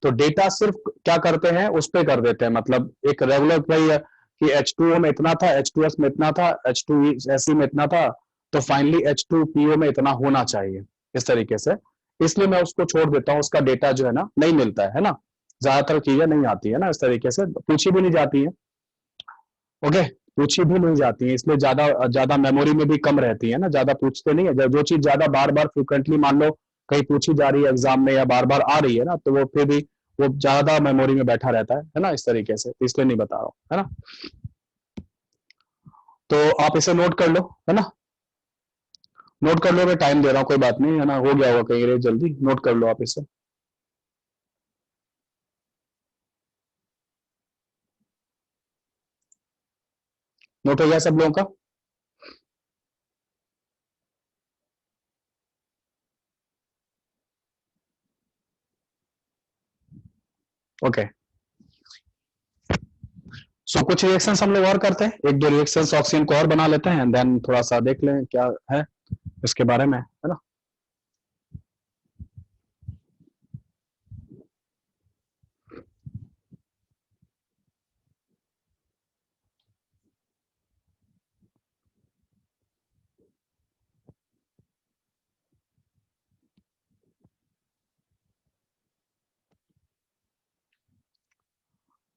तो डेटा सिर्फ क्या करते हैं, उस पर कर देते हैं, मतलब एक रेगुलर भाई कि H2O में इतना था, H2S में इतना था, H2SE में इतना था, तो फाइनली H2PO में इतना होना चाहिए, इस तरीके से। इसलिए मैं उसको छोड़ देता हूँ, उसका डेटा जो है ना नहीं मिलता है ना, ज्यादातर चीजें नहीं आती है ना, इस तरीके से पूछी भी नहीं जाती है। ओके, पूछी भी नहीं जाती है, इसलिए ज्यादा ज्यादा मेमोरी में भी कम रहती है ना, ज्यादा पूछते नहीं है। जो चीज ज्यादा बार बार फ्रिक्वेंटली मान लो कहीं पूछी जा रही है एग्जाम में या बार बार आ रही है ना, तो वो फिर भी वो ज्यादा मेमोरी में बैठा रहता है ना, इस तरीके से, इसलिए नहीं बता रहा हूँ, है ना। तो आप इसे नोट कर लो, है ना, नोट कर लो, मैं टाइम दे रहा हूँ, कोई बात नहीं, है ना, हो गया होगा कहीं रे, जल्दी नोट कर लो आप इसे। नोट हो गया सब लोगों का? ओके, सो कुछ रिएक्शंस हम लोग और करते हैं, एक दो रिएक्शंस ऑक्सीजन को और बना लेते हैं, एंड देन थोड़ा सा देख लें क्या है इसके बारे में, है ना।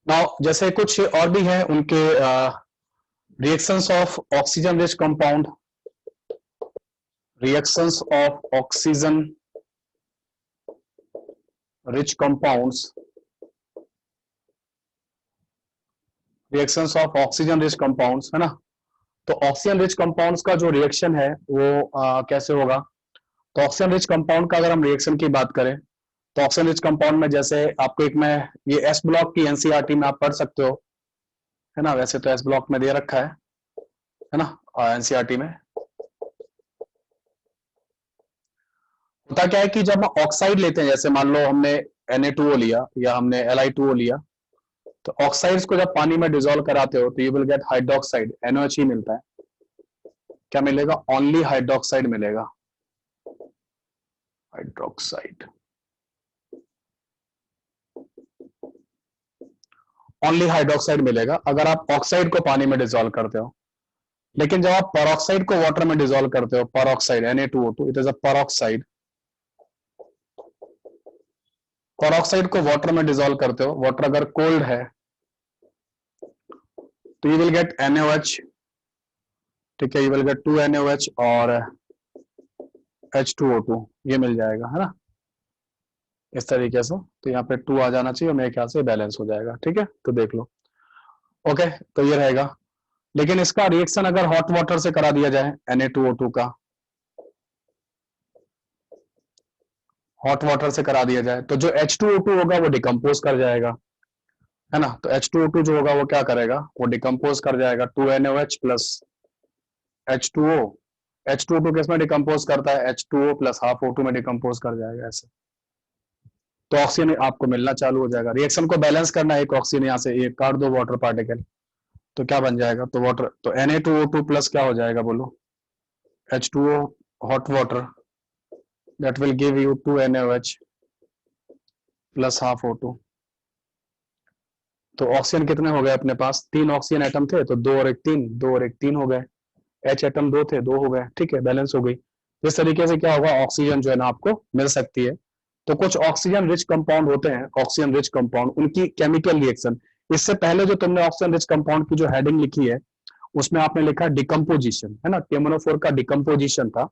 नाउ जैसे कुछ और भी हैं उनके reactions of oxygen rich compound, reactions of oxygen rich compounds, reactions of oxygen rich compounds, है ना। तो ऑक्सीजन रिच कंपाउंड्स का जो रिएक्शन है वो कैसे होगा, तो ऑक्सीजन रिच कंपाउंड का अगर हम रिएक्शन की बात करें, तो ऑक्सीजन रिच कंपाउंड में जैसे आपको एक मैं ये एस ब्लॉक की एनसीईआरटी में आप पढ़ सकते हो, है ना, वैसे तो एस ब्लॉक में दे रखा है ना, एनसीईआरटी में। होता क्या है कि जब हम ऑक्साइड लेते हैं, जैसे मान लो हमने Na2O लिया या हमने Li2O लिया, तो ऑक्साइड्स को जब पानी में डिजोल्व कराते हो तो you will get hydroxide, NOH ही मिलता है। क्या मिलेगा, ओनली हाइड्रोक्साइड मिलेगा, हाइड्रोक्साइड, ओनली हाइड्रोक्साइड मिलेगा अगर आप ऑक्साइड को पानी में डिजोल्व करते हो। लेकिन जब आप परऑक्साइड को वाटर में डिजोल्व करते हो, peroxide Na2O2, it is a peroxide, peroxide को वाटर में डिजोल्व करते हो, वाटर अगर कोल्ड है तो यू विल गेट NaOH, ठीक है, यू विल गेट 2 NaOH और H2O2, ये मिल जाएगा, है ना। इस तरीके से। तो यहाँ पे 2 आ जाना चाहिए और मेरे ख्याल से बैलेंस हो जाएगा। ठीक है, तो देख लो। ओके, तो ये रहेगा। लेकिन इसका रिएक्शन अगर हॉट वाटर से करा दिया जाए Na2O2 का, हॉट वाटर से करा दिया जाए, तो जो H2O2 होगा वो डिकम्पोज कर जाएगा, है ना। तो H2O2 जो होगा वो क्या करेगा, वो डिकम्पोज कर जाएगा 2NaOH प्लस H2O। H2O2 किस में डिकम्पोज करता है, H2O प्लस हाफ O2 में डिकम्पोज कर जाएगा ऐसे। तो ऑक्सीजन आपको मिलना चालू हो जाएगा। रिएक्शन को बैलेंस करना है, एक ऑक्सीजन यहाँ से एक काट दो वाटर पार्टिकल, तो क्या बन जाएगा, तो वाटर, तो Na2O2 प्लस क्या हो जाएगा बोलो, H2O hot water, that will give you 2NaOH plus half O2। तो ऑक्सीजन कितने हो गए अपने पास, 3 ऑक्सीजन एटम थे, तो 2 और 1 3, 2 और 1 3 हो गए। H एटम 2 थे, 2 हो गए। ठीक है, बैलेंस हो गई। इस तरीके से क्या होगा, ऑक्सीजन जो है ना आपको मिल सकती है। तो कुछ ऑक्सीजन रिच कंपाउंड होते हैं, ऑक्सीजन रिच कंपाउंड, उनकी केमिकल रिएक्शन, इससे पहले जो तुमने ऑक्सीजन रिच कंपाउंड की जो हेडिंग लिखी है उसमें आपने लिखा डिकम्पोजिशन, है ना, केमोनोफोर का डिकम्पोजिशन था।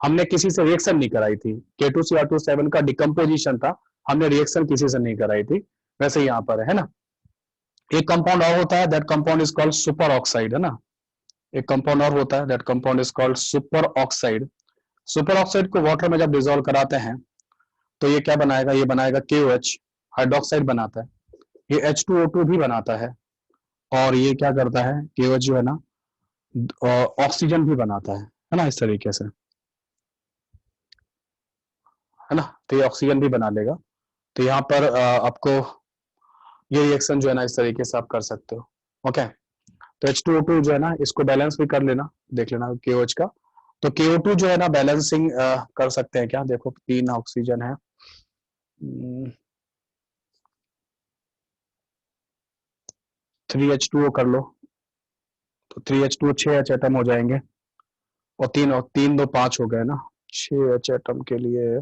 हमने किसी से रिएक्शन नहीं कराई थी, K2Cr2 7 का डिकम्पोजिशन था, हमने रिएक्शन किसी से नहीं कराई थी। वैसे यहाँ पर है ना, एक कंपाउंड और होता है, that compound is called super oxide, है ना। एक कंपाउंड और होता है, that compound is called super oxide. Super oxide को वाटर में जब डिजोल्व कराते हैं तो ये क्या बनाएगा, ये बनाएगा KOH, हाइड्रोक्साइड बनाता है। ये H2O2 भी बनाता है, और ये क्या करता है, KOH जो है ना ऑक्सीजन भी बनाता है ना, इस तरीके से, है ना। तो ये ऑक्सीजन भी बना लेगा। तो यहाँ पर आपको ये रिएक्शन जो है ना इस तरीके से आप कर सकते हो। ओके, तो H2O2 जो है ना इसको बैलेंस भी कर लेना, देख लेना KOH का। तो KO2 जो है ना बैलेंसिंग कर सकते हैं क्या, देखो 3 ऑक्सीजन है, 3H2O कर लो, तो 3H2O 6 H एटम हो जाएंगे, और 3 2 5 हो गए ना, 6 H एटम के लिए।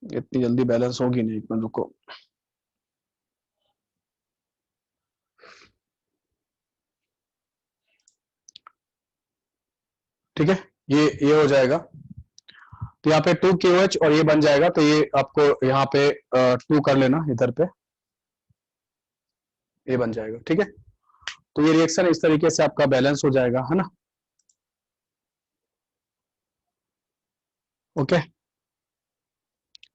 इतनी जल्दी बैलेंस होगी नहीं, एक मिनट रुको। ठीक है, ये हो जाएगा। तो यहाँ पे 2KOH और ये बन जाएगा, तो ये आपको यहाँ पे 2 कर लेना इधर पे, ये बन जाएगा। ठीक है, तो ये रिएक्शन इस तरीके से आपका बैलेंस हो जाएगा, है ना। ओके,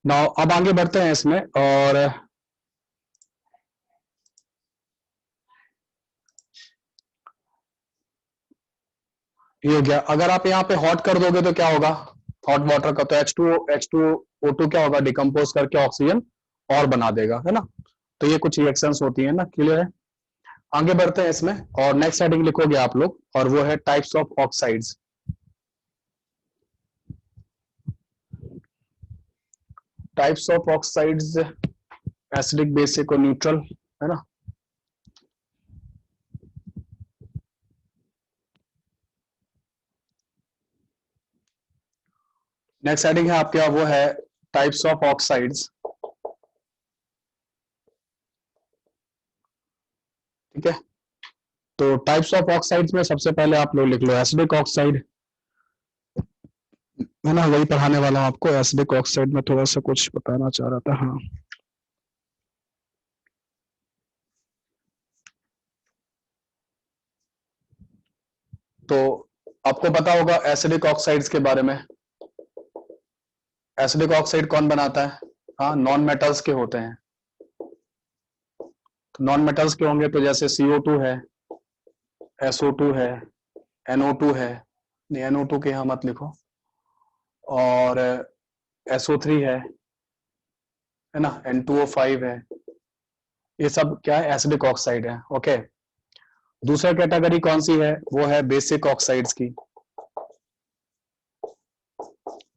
नाउ अब आगे बढ़ते हैं इसमें, और ये हो गया। अगर आप यहाँ पे हॉट कर दोगे तो क्या होगा, हॉट वाटर का, तो H2O2 क्या होगा, डिकम्पोज करके ऑक्सीजन और बना देगा, है ना। तो ये कुछ रिएक्शंस होती है ना, क्लियर है। आगे बढ़ते हैं इसमें, और नेक्स्ट हेडिंग लिखोगे आप लोग, और वो है types of oxides. Types of oxides, acidic, basic और न्यूट्रल, है ना। नेक्स्ट हेडिंग है आपके, वो है टाइप्स ऑफ ऑक्साइड्स। ठीक है, तो टाइप्स ऑफ ऑक्साइड्स में सबसे पहले आप लोग लिख लो एसिडिक ऑक्साइड, है ना, वही पढ़ाने वाला हूं आपको। एसिडिक ऑक्साइड में थोड़ा सा कुछ बताना चाह रहा था, हाँ। तो आपको पता होगा एसिडिक ऑक्साइड्स के बारे में। एसिडिक ऑक्साइड कौन बनाता है, हाँ, नॉन मेटल्स के होते हैं। तो नॉन मेटल्स के होंगे तो जैसे CO2 है, SO2 है, NO2 है, नहीं NO2 के यहाँ मत लिखो, और SO3 है ना, N2O5 है। ये सब क्या है, एसिडिक ऑक्साइड है। ओके, दूसरा कैटेगरी कौन सी है, वो है बेसिक ऑक्साइड्स की।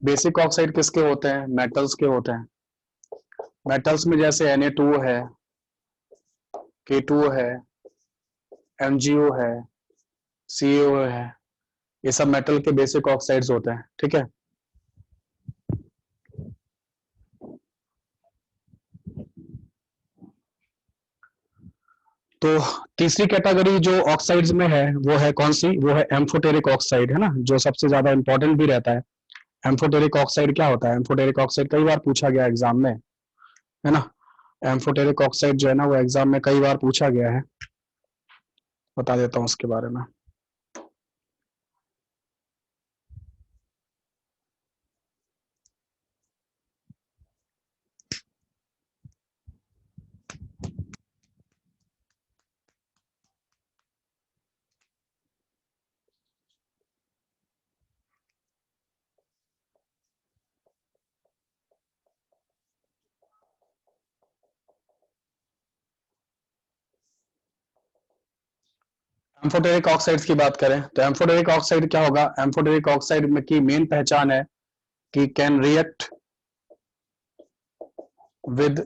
बेसिक ऑक्साइड किसके होते हैं, मेटल्स के होते हैं। मेटल्स में जैसे Na2O है, K2O है, MgO है, CaO है, ये सब मेटल के बेसिक ऑक्साइड्स होते हैं। ठीक है, तो तीसरी कैटेगरी जो ऑक्साइड्स में है वो है कौन सी, वो है एम्फोटेरिक ऑक्साइड, है ना, जो सबसे ज्यादा इंपॉर्टेंट भी रहता है। एम्फोटेरिक ऑक्साइड क्या होता है? एम्फोटेरिक ऑक्साइड कई बार पूछा गया एग्जाम में, है ना। एम्फोटेरिक ऑक्साइड जो है ना वो एग्जाम में कई बार पूछा गया है, बता देता हूँ उसके बारे में। एम्फोटेरिक ऑक्साइड्स की बात करें तो एम्फोटेरिक ऑक्साइड क्या होगा? एम्फोटेरिक ऑक्साइड में की मेन पहचान है कि can react with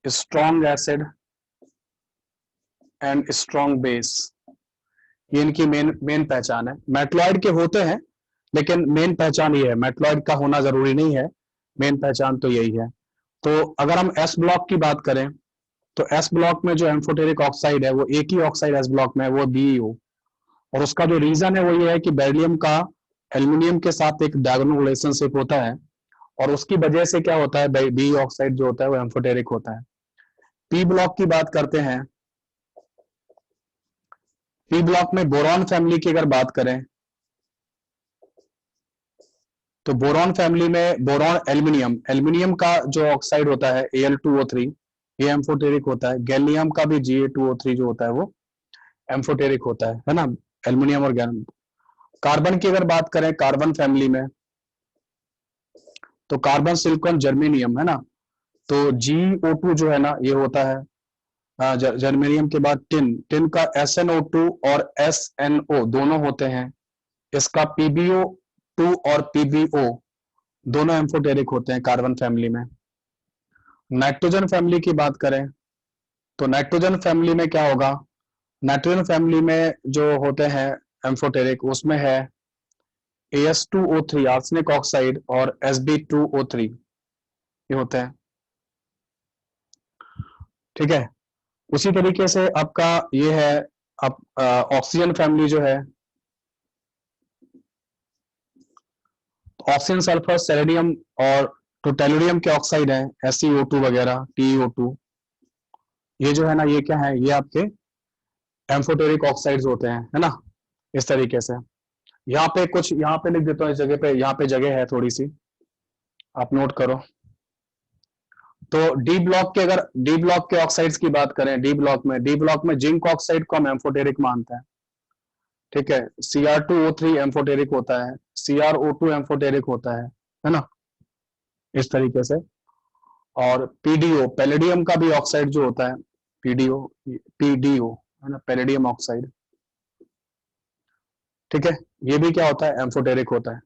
strong acid and strong base. ये इनकी मेन मेन पहचान है। मेटलॉइड के होते हैं लेकिन मेन पहचान ये है, मेटलॉइड का होना जरूरी नहीं है, मेन पहचान तो यही है। तो अगर हम एस ब्लॉक की बात करें तो एस ब्लॉक में जो एम्फोटेरिक ऑक्साइड है वो एक ही ऑक्साइड एस ब्लॉक में है, वो BeO। और उसका जो रीजन है वो ये है कि बेरिलियम का एल्यूमिनियम के साथ एक डायगोनल रिलेशनशिप होता है, और उसकी वजह से क्या होता है, बी ऑक्साइड जो होता है वो एम्फोटेरिक होता है। पी ब्लॉक की बात करते हैं। पी ब्लॉक में बोरॉन फैमिली की अगर बात करें तो बोरॉन फैमिली में बोरॉन एल्यूमिनियम, एल्यूमिनियम का जो ऑक्साइड होता है Al2O3, ये एम्फोटेरिक होता है। गैलियम का भी Ga2O3 जो होता है वो एम्फोटेरिक होता है ना, एल्यूमिनियम और गैलियम। कार्बन की अगर बात करें कार्बन फैमिली में तो कार्बन, सिलिकॉन, जर्मेनियम, है ना। तो GO2 जो है ना ये होता है जर्मेनियम के बाद टिन, टिन का SnO2 और SnO दोनों होते हैं। इसका PbO2 और PbO दोनों एम्फोटेरिक होते हैं कार्बन फैमिली में। नाइट्रोजन फैमिली की बात करें तो नाइट्रोजन फैमिली में क्या होगा? नाइट्रोजन फैमिली में जो होते हैं एम्फोटेरिक, उसमें है As2O3 आर्सेनिक ऑक्साइड और Sb2O3, ये होते हैं। ठीक है। उसी तरीके से आपका ये है आप ऑक्सीजन फैमिली जो है, ऑक्सीजन, सल्फर, सेलेनियम और टोटेलोरियम के ऑक्साइड हैं, SeO2 वगैरह, TeO2। ये जो है ना ये क्या है, ये आपके एम्फोटेरिक ऑक्साइड्स होते हैं, है ना, इस तरीके से। यहाँ पे कुछ, यहाँ पे लिख देता हूँ इस जगह पे, यहाँ पे जगह है थोड़ी सी, आप नोट करो। तो डी ब्लॉक के, अगर डी ब्लॉक के ऑक्साइड्स की बात करें, डी ब्लॉक में जिंक ऑक्साइड को हम एम्फोटेरिक मानते हैं। ठीक है। Cr2O3 एम्फोटेरिक होता है, CrO2 एम्फोटेरिक होता है ना, इस तरीके से। और PDO, पैलेडियम का भी ऑक्साइड जो होता है, PDO, PDO, है ना, पैलेडियम ऑक्साइड। ठीक है। ये भी क्या होता है, एम्फोटेरिक होता है।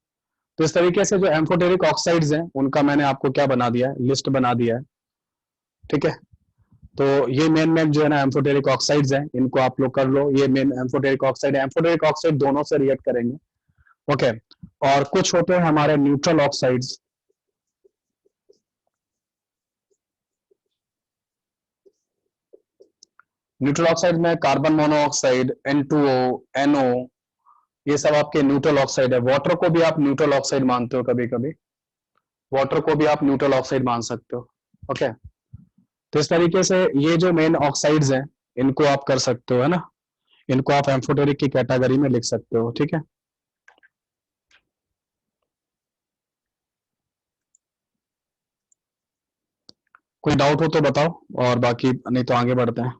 तो इस तरीके से जो एम्फोटेरिक ऑक्साइड्स हैं उनका मैंने आपको क्या बना दिया है, लिस्ट बना दिया है। ठीक है। तो ये मेन मेन जो है ना एम्फोटेरिक ऑक्साइड्स हैं, इनको आप लोग कर लो। ये मेन एम्फोटेरिक ऑक्साइड है, एम्फोटेरिक ऑक्साइड दोनों से रिएक्ट करेंगे। ओके। और कुछ होते हैं हमारे न्यूट्रल ऑक्साइड्स। न्यूट्रल ऑक्साइड में कार्बन मोनोऑक्साइड, N2O, NO, ये सब आपके न्यूट्रल ऑक्साइड है। वाटर को भी आप न्यूट्रल ऑक्साइड मानते हो, कभी कभी वाटर को भी आप न्यूट्रल ऑक्साइड मान सकते हो। ओके। तो इस तरीके से ये जो मेन ऑक्साइड्स हैं इनको आप कर सकते हो, है ना, इनको आप एम्फोटेरिक की कैटेगरी में लिख सकते हो। ठीक है। कोई डाउट हो तो बताओ, और बाकी नहीं तो आगे बढ़ते हैं।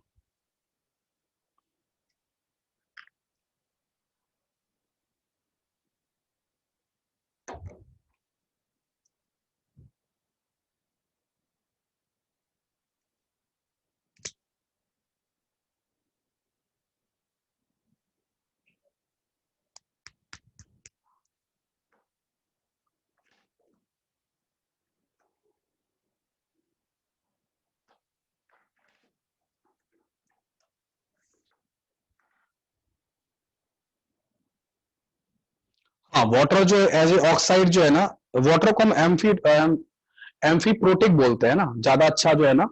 हाँ, वाटर जो एज ए ऑक्साइड जो है ना, वाटर को हम एम्फी प्रोटिक बोलते हैं ना, ज्यादा अच्छा जो है ना,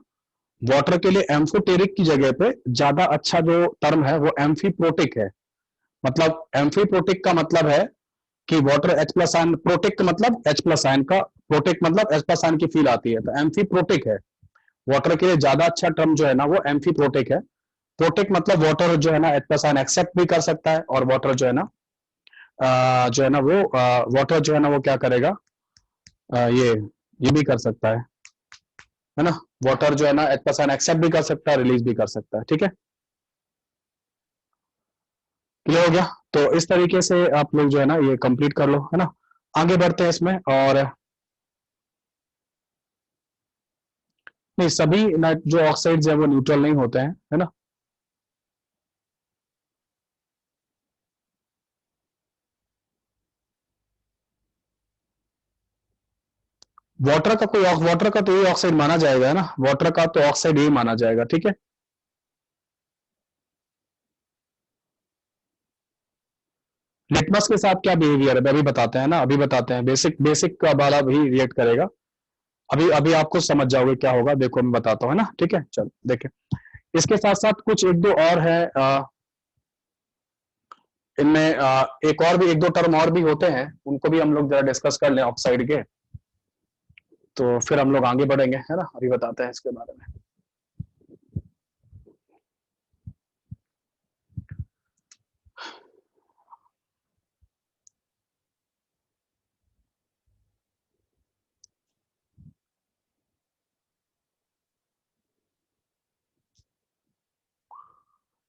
वाटर के लिए एम्फोटेरिक की जगह पे ज्यादा अच्छा जो टर्म है वो एम्फीप्रोटिक है। मतलब एम्फीप्रोटिक का मतलब है कि water H plus ion, protic का मतलब H प्लस आयन का, प्रोटिक मतलब H प्लस आयन की फील आती है, तो एम्फीप्रोटिक है। वाटर के लिए ज्यादा अच्छा टर्म जो है ना वो एम्फीप्रोटिक है। प्रोटिक मतलब वाटर जो है ना H प्लस आयन एक्सेप्ट भी कर सकता है, और वाटर जो है ना जो है ना वो वाटर जो है ना वो क्या करेगा, ये भी कर सकता है ना। वाटर जो है ना H प्लस आयन एक्सेप्ट भी कर सकता है, रिलीज भी कर सकता है। ठीक है, क्लियर हो गया। तो इस तरीके से आप लोग जो है ना ये कंप्लीट कर लो, है ना। आगे बढ़ते हैं इसमें, और नहीं, सभी जो ऑक्साइड्स है वो न्यूट्रल नहीं होते हैं, है ना। वाटर का तो ये ऑक्साइड माना जाएगा, है ना, वाटर का तो ऑक्साइड ही माना जाएगा। ठीक है, लिटमस के साथ क्या बिहेवियर है अभी बताते हैं ना, अभी बताते हैं, बेसिक बेसिक का वाला भी रिएक्ट करेगा। अभी अभी आपको समझ जाओगे क्या होगा, देखो मैं बताता हूँ, है ना। ठीक है, चलो देखें। इसके साथ साथ कुछ एक दो और है, इनमें एक और भी, एक दो टर्म और भी होते हैं, उनको भी हम लोग जरा डिस्कस कर लें ऑक्साइड के, तो फिर हम लोग आगे बढ़ेंगे, है ना। अभी बताते हैं इसके बारे में।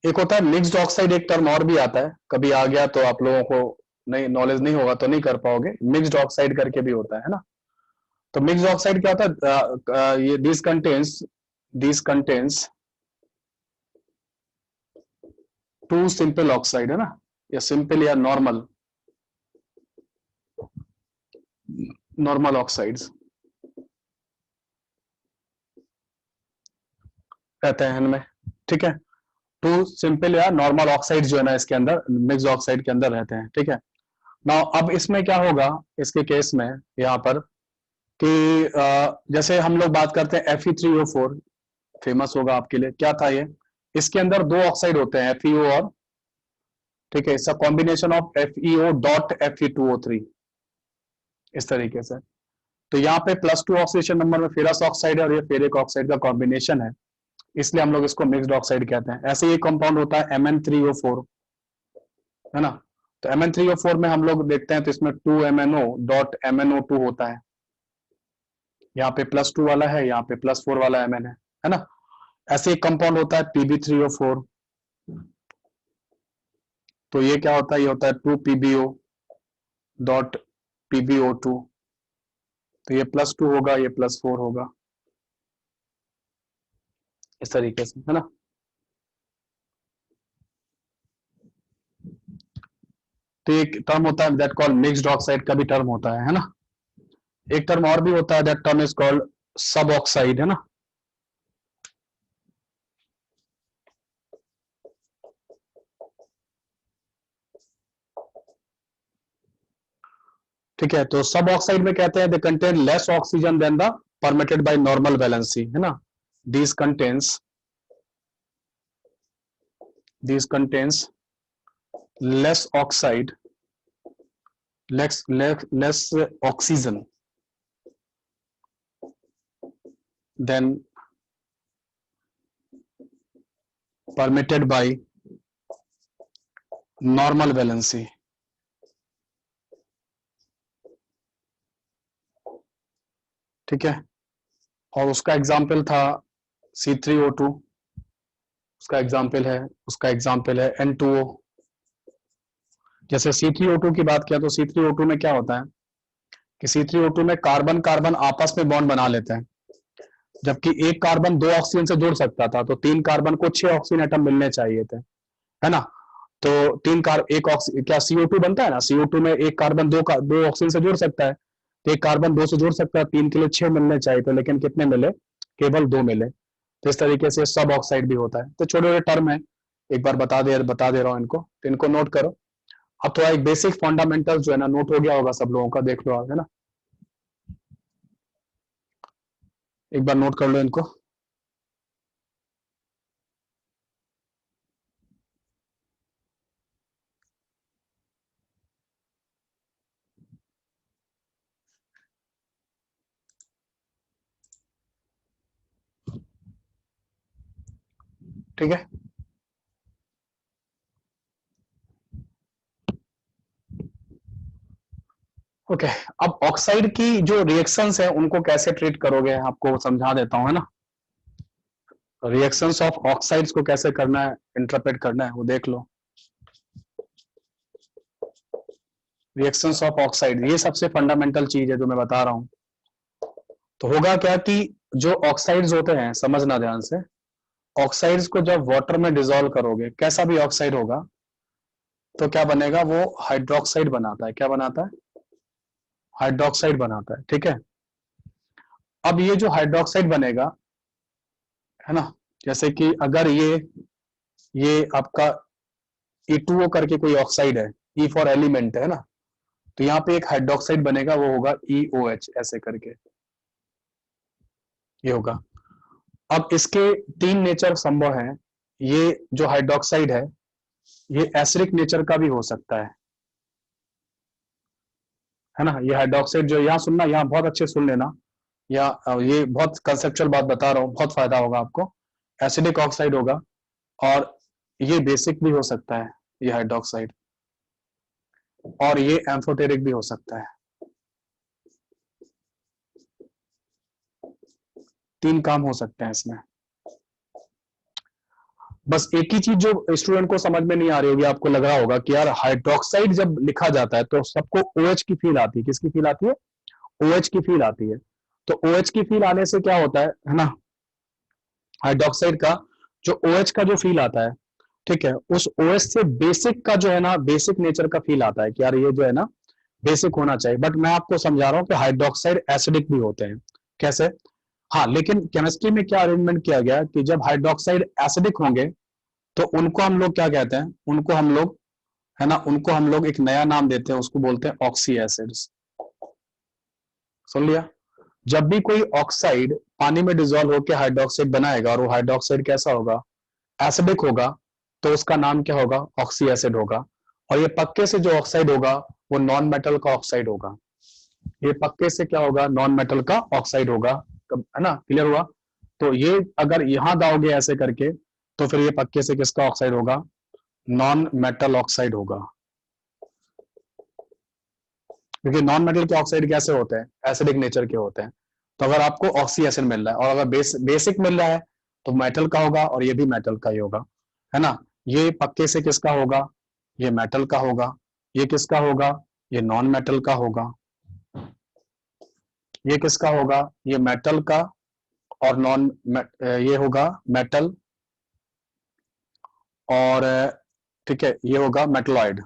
एक होता है मिक्स्ड ऑक्साइड, एक टर्म और भी आता है, कभी आ गया तो आप लोगों को नहीं, नॉलेज नहीं होगा तो नहीं कर पाओगे। मिक्स्ड ऑक्साइड करके भी होता है ना। तो मिक्स्ड ऑक्साइड क्या होता है, ये this contains two simple oxide, है ना, या सिंपल या नॉर्मल, नॉर्मल ऑक्साइड्स रहते हैं इनमें। ठीक है, टू सिंपल या नॉर्मल ऑक्साइड जो है ना इसके अंदर, मिक्स ऑक्साइड के अंदर रहते हैं। ठीक है, नाउ अब इसमें क्या होगा, इसके केस में यहाँ पर कि जैसे हम लोग बात करते हैं Fe3O4, फेमस होगा आपके लिए, क्या था ये, इसके अंदर दो ऑक्साइड होते हैं, FeO और, ठीक है, इसका combination of FeO dot Fe2O3, इस तरीके से। तो यहाँ पे +2 ऑक्सीडेशन नंबर में फेरस ऑक्साइड है, और ये फेरिक ऑक्साइड का कॉम्बिनेशन है, इसलिए हम लोग इसको मिक्स्ड ऑक्साइड कहते हैं। ऐसे ही कंपाउंड होता है Mn3O4, है ना। तो Mn3O4 में हम लोग देखते हैं तो इसमें 2MnO डॉट MnO2 होता है, यहाँ पे +2 वाला है, यहाँ पे +4 वाला है ना। ऐसे एक कंपाउंड होता है Pb3O4, तो ये क्या होता है, ये होता है 2PbO डॉट PbO2, तो ये +2 होगा, ये +4 होगा, इस तरीके से, है ना। तो एक टर्म होता है दैट कॉल्ड मिक्स्ड ऑक्साइड का भी टर्म होता है ना। एक टर्म और भी होता है, दैट टर्म इज कॉल्ड सब ऑक्साइड, है ना। ठीक है, तो सब ऑक्साइड में कहते हैं they contain less oxygen than the permitted by normal valency, है ना। These contains these contains less oxide, less oxygen than permitted by normal valency. ठीक है, और उसका एग्जाम्पल था C3O2, उसका एग्जाम्पल है N2O। जैसे C3O2 की बात किया तो C3O2 में क्या होता है कि C3O2 में कार्बन कार्बन आपस में बॉन्ड बना लेते हैं, जबकि एक कार्बन दो ऑक्सीजन से जुड़ सकता था, तो तीन कार्बन को 6 ऑक्सीजन एटम मिलने चाहिए थे, है ना। तो तीन कार एक ऑक्सी क्या CO2 बनता है ना, CO2 में एक कार्बन दो ऑक्सीजन से जुड़ सकता है, तो एक कार्बन दो से जुड़ सकता है, तीन के लिए 6 मिलने चाहिए थे, लेकिन कितने मिले, केवल 2 मिले। तो इस तरीके से सब ऑक्साइड भी होता है। तो छोटे छोटे टर्म है, एक बार बता दे रहा हूँ इनको, तो इनको नोट करो। अब थोड़ा एक बेसिक फंडामेंटल जो है ना नोट हो गया होगा सब लोगों का, देख लो आप, है ना, एक बार नोट कर लो इनको। ठीक है। ओके, अब ऑक्साइड की जो रिएक्शंस है उनको कैसे ट्रीट करोगे आपको समझा देता हूं, है ना। रिएक्शंस ऑफ ऑक्साइड्स को कैसे करना है, इंटरप्रेट करना है, वो देख लो। रिएक्शंस ऑफ ऑक्साइड, ये सबसे फंडामेंटल चीज है जो मैं बता रहा हूं। तो होगा क्या कि जो ऑक्साइड्स होते हैं, समझना ध्यान से, ऑक्साइड्स को जब वाटर में डिसॉल्व करोगे, कैसा भी ऑक्साइड होगा, तो क्या बनेगा, वो हाइड्रोक्साइड बनाता है। क्या बनाता है? हाइड्रोक्साइड बनाता है, ठीक है। अब ये जो हाइड्रोक्साइड बनेगा, है ना, जैसे कि अगर ये आपका E2O करके कोई ऑक्साइड है, E फॉर एलिमेंट है ना, तो यहाँ पे एक हाइड्रोक्साइड बनेगा, वो होगा EOH ऐसे करके, ये होगा। अब इसके तीन नेचर संभव हैं। ये जो हाइड्रोक्साइड है एसिडिक नेचर का भी हो सकता है ना। ये हाइड्रोक्साइड जो, यहाँ सुनना, यहाँ बहुत अच्छे सुन लेना, या ये बहुत कंसेप्चुअल बात बता रहा हूँ, बहुत फायदा होगा आपको। एसिडिक ऑक्साइड होगा, और ये बेसिक भी हो सकता है, ये हाइड्रोक्साइड, और ये एम्फोटेरिक भी हो सकता है। तीन काम हो सकते हैं इसमें। बस एक ही चीज जो स्टूडेंट को समझ में नहीं आ रही होगी, आपको लग रहा होगा कि यार हाइड्रोक्साइड जब लिखा जाता है तो सबको OH की फील आती है। किसकी फील आती है? OH की फील आती है। तो OH की फील आने से क्या होता है ना, हाइड्रोक्साइड का जो OH का जो फील आता है, ठीक है, उस OH से बेसिक का जो है ना, बेसिक नेचर का फील आता है कि यार ये जो है ना बेसिक होना चाहिए। बट मैं आपको समझा रहा हूँ कि हाइड्रोक्साइड एसिडिक भी होते हैं। कैसे? हाँ, लेकिन केमिस्ट्री में क्या अरेंजमेंट किया गया कि जब हाइड्रोक्साइड एसिडिक होंगे तो उनको हम लोग क्या कहते हैं, उनको हम लोग, है ना, उनको हम लोग एक नया नाम देते हैं, उसको बोलते हैं ऑक्सी एसिड्स। सुन लिया? जब भी कोई ऑक्साइड पानी में डिसॉल्व होकर हाइड्रोक्साइड बनाएगा और वो हाइड्रोक्साइड कैसा होगा, एसिडिक होगा, तो उसका नाम क्या होगा, ऑक्सी एसिड होगा। और ये पक्के से जो ऑक्साइड होगा वो नॉन मेटल का ऑक्साइड होगा। ये पक्के से क्या होगा, नॉन मेटल का ऑक्साइड होगा, है ना, क्लियर हुआ। तो ये अगर यहां दाओगे ऐसे करके, तो फिर ये पक्के से किसका ऑक्साइड होगा, नॉन मेटल ऑक्साइड होगा। क्योंकि नॉन मेटल के ऑक्साइड कैसे होते हैं, एसिडिक नेचर के होते हैं। तो अगर आपको ऑक्सी एसिड मिल रहा है और अगर बेसिक मिल रहा है तो मेटल का होगा, और ये भी मेटल का ही होगा, है ना। ये पक्के से किसका होगा, ये मेटल का होगा। ये किसका होगा, ये नॉन मेटल का होगा। ये किसका होगा, ये मेटल का, और ये होगा मेटल, और ठीक है, ये होगा मेटलॉइड।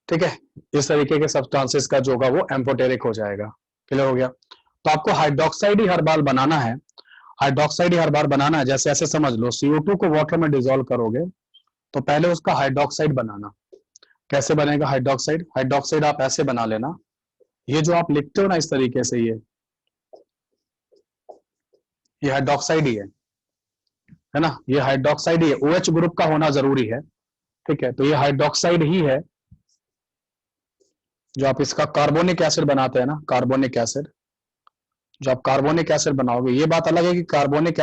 ठीक है, इस तरीके के सब्सटेंसेस का जो होगा वो एम्फोटेरिक हो जाएगा। क्लियर हो गया? तो आपको हाइड्रोक्साइड ही हर बार बनाना है, हाइड्रोक्साइड ही हर बार बनाना है। जैसे ऐसे समझ लो, CO2 को वाटर में डिसॉल्व करोगे तो पहले उसका हाइड्रोक्साइड बनाना। कैसे बनेगा हाइड्रोक्साइड? हाइड्रोक्साइड आप ऐसे बना लेना, ये जो आप लिखते हो ना इस तरीके से, ये हाइड्रोक्साइड ही है ना, ये हाइड्रोक्साइड ही है। OH ग्रुप का होना जरूरी है, ठीक है। तो ये हाइड्रोक्साइड ही है जो आप इसका कार्बोनिक एसिड बनाते हैं ना, कार्बोनिक एसिड, जो आप कार्बोनिक एसिड बनाओगे। ये बात अलग है कि कार्बोनिक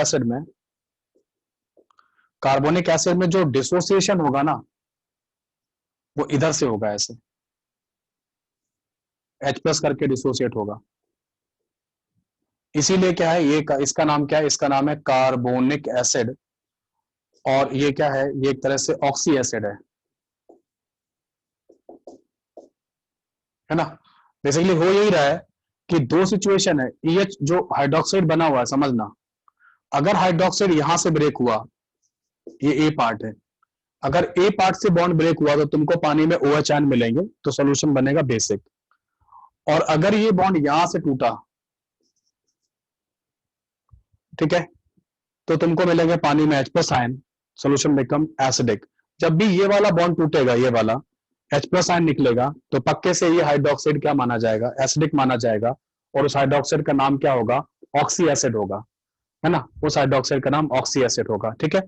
एसिड में जो डिसोसिएशन होगा ना, वो इधर से होगा, ऐसे H+ करके डिसोसिएट होगा। इसीलिए क्या है, इसका नाम क्या है, इसका नाम है कार्बोनिक एसिड। और ये क्या है, ये एक तरह से ऑक्सी एसिड है ना। बेसिकली हो यही रहा है कि दो सिचुएशन है। EH जो हाइड्रोक्साइड बना हुआ है, समझना, अगर हाइड्रोक्साइड यहां से ब्रेक हुआ, ये A पार्ट है, अगर A पार्ट से बॉन्ड ब्रेक हुआ तो तुमको पानी में OH आयन मिलेंगे, तो सॉल्यूशन बनेगा बेसिक। और अगर ये बॉन्ड यहां से टूटा, ठीक है, तो तुमको मिलेंगे पानी में H+ ion, solution become acidic. जब भी ये वाला बॉन्ड टूटेगा, ये वाला H+ आयन निकलेगा, तो पक्के से ये हाइड्रोक्साइड क्या माना जाएगा, एसिडिक माना जाएगा। और उस हाइड्रोक्साइड का नाम क्या होगा, ऑक्सी एसिड होगा, है ना। उस हाइड्रोक्साइड का नाम ऑक्सी एसिड होगा, ठीक है।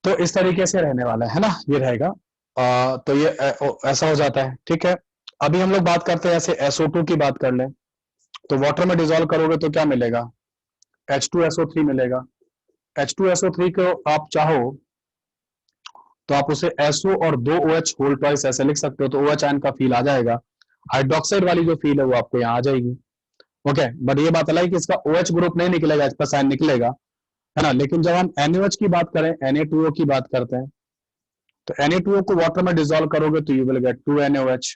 तो इस तरीके से रहने वाला है ना, ये रहेगा। तो ये ऐसा हो जाता है, ठीक है। अभी हम लोग बात करते हैं, ऐसे SO2 की बात कर लें। तो वाटर में डिजोल्व करोगे तो क्या मिलेगा, H2SO3 मिलेगा। H2SO3 को आप चाहो तो आप उसे SO और 2OH होल ट्वाइस ऐसे लिख सकते हो, तो OH आयन का फील आ जाएगा। हाइड्रोक्साइड वाली जो फील है वो आपको यहाँ आ जाएगी। ओके, बट ये बात अलग है कि इसका OH ग्रुप नहीं निकलेगा, H+ आयन निकलेगा, है ना। लेकिन जब हम NaOH की बात करें, Na2O की बात करते हैं, तो Na2O को वाटर में डिसॉल्व करोगे तो यू विल गेट 2NaOH।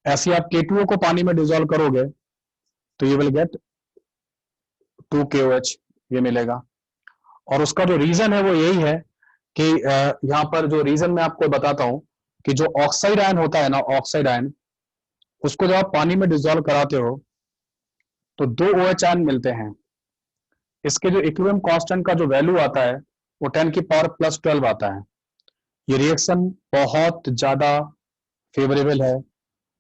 ऐसे आप K2O को पानी में डिसॉल्व करोगे तो यू विल गेट 2KOH, ये मिलेगा। और उसका जो रीजन है वो यही है कि यहाँ पर जो रीजन मैं आपको बताता हूं कि जो ऑक्साइड आयन होता है ना, ऑक्साइड आयन, उसको जब आप पानी में डिसॉल्व कराते हो तो 2OH आयन मिलते हैं। इसके जो इक्विलिब्रियम कांस्टेंट का जो वैल्यू आता है वो 10⁻+12 आता है। ये रिएक्शन बहुत ज्यादा फेवरेबल है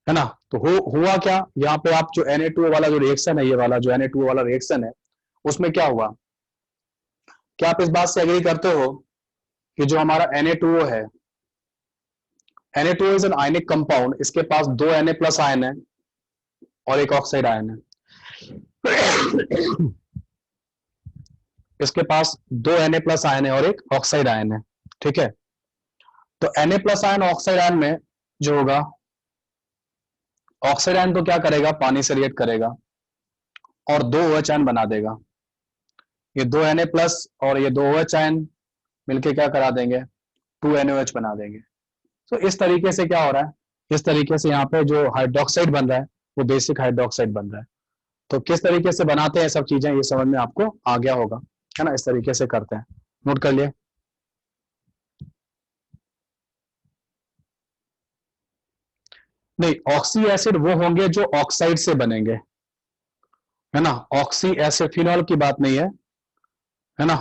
ना। तो हुआ क्या यहाँ पे, आप जो Na2O वाला जो रिएक्शन है, ये वाला जो Na2O वाला रिएक्शन है, उसमें क्या हुआ, क्या आप इस बात से एग्री करते हो कि जो हमारा Na2O है, Na2O is an ionic compound, इसके पास 2 Na+ आयन है और एक ऑक्साइड आयन है। इसके पास 2 Na+ आयन है और एक ऑक्साइड आयन है, ठीक है। तो Na+ आयन ऑक्साइड आयन में जो होगा, ऑक्साइड आयन तो क्या करेगा, पानी से रिएक्ट करेगा और 2OH आयन बना देगा। ये 2 Na+ और ये 2OH आयन मिलके क्या करा देंगे, 2NaOH बना देंगे। तो इस तरीके से क्या हो रहा है, इस तरीके से यहाँ पे जो हाइड्रोक्साइड बन रहा है वो बेसिक हाइड्रोक्साइड बन रहा है। तो किस तरीके से बनाते हैं सब चीजें, ये समझ में आपको आ गया होगा, है ना। इस तरीके से करते हैं, नोट कर लिए। नहीं, ऑक्सी एसिड वो होंगे जो ऑक्साइड से बनेंगे, है ना। ऑक्सी एसिड फिनॉल की बात नहीं है ना।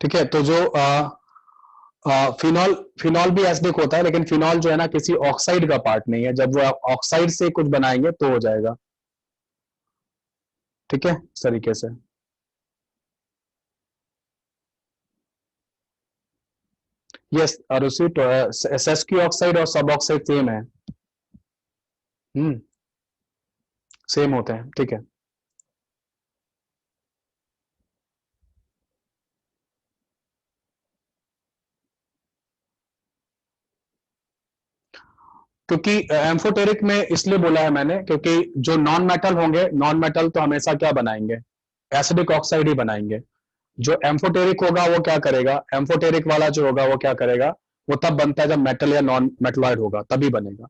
ठीक है, तो जो फिनॉल, फिनॉल भी एसिडिक होता है, लेकिन फिनॉल जो है ना किसी ऑक्साइड का पार्ट नहीं है। जब वो आप ऑक्साइड से कुछ बनाएंगे तो हो जाएगा, ठीक है, इस तरीके से। यस, और उसी SsQ ऑक्साइड और सब ऑक्साइड सेम है, सेम होते हैं, ठीक है। क्योंकि एम्फोटेरिक में इसलिए बोला है मैंने, क्योंकि जो नॉन मेटल होंगे, नॉन मेटल तो हमेशा क्या बनाएंगे, एसिडिक ऑक्साइड ही बनाएंगे। जो एम्फोटेरिक होगा वो क्या करेगा, एम्फोटेरिक वाला जो होगा वो क्या करेगा, वो तब बनता है जब मेटल या नॉन मेटलॉइड होगा, तभी बनेगा,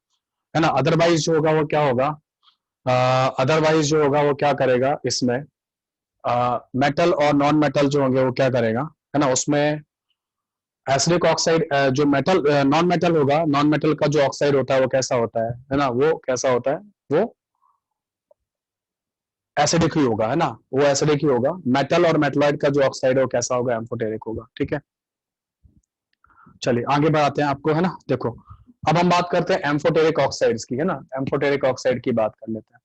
है ना। अदरवाइज जो होगा वो क्या होगा, अदरवाइज जो होगा वो क्या करेगा, इसमें मेटल और नॉन मेटल जो होंगे वो क्या करेगा, है ना। उसमें एसिडिक ऑक्साइड, जो मेटल नॉन मेटल होगा, नॉन मेटल का जो ऑक्साइड होता है वो कैसा होता है ना, वो कैसा होता है, वो एसिडिक ही होगा, है ना, वो एसिडिक ही होगा। मेटल और मेटलॉइड का जो ऑक्साइड है वो कैसा होगा, एम्फोटेरिक होगा, ठीक है। चलिए आगे बढ़ाते हैं आपको, है ना। देखो, अब हम बात करते हैं एम्फोटेरिक ऑक्साइड्स की, है ना। एम्फोटेरिक ऑक्साइड की बात कर लेते हैं।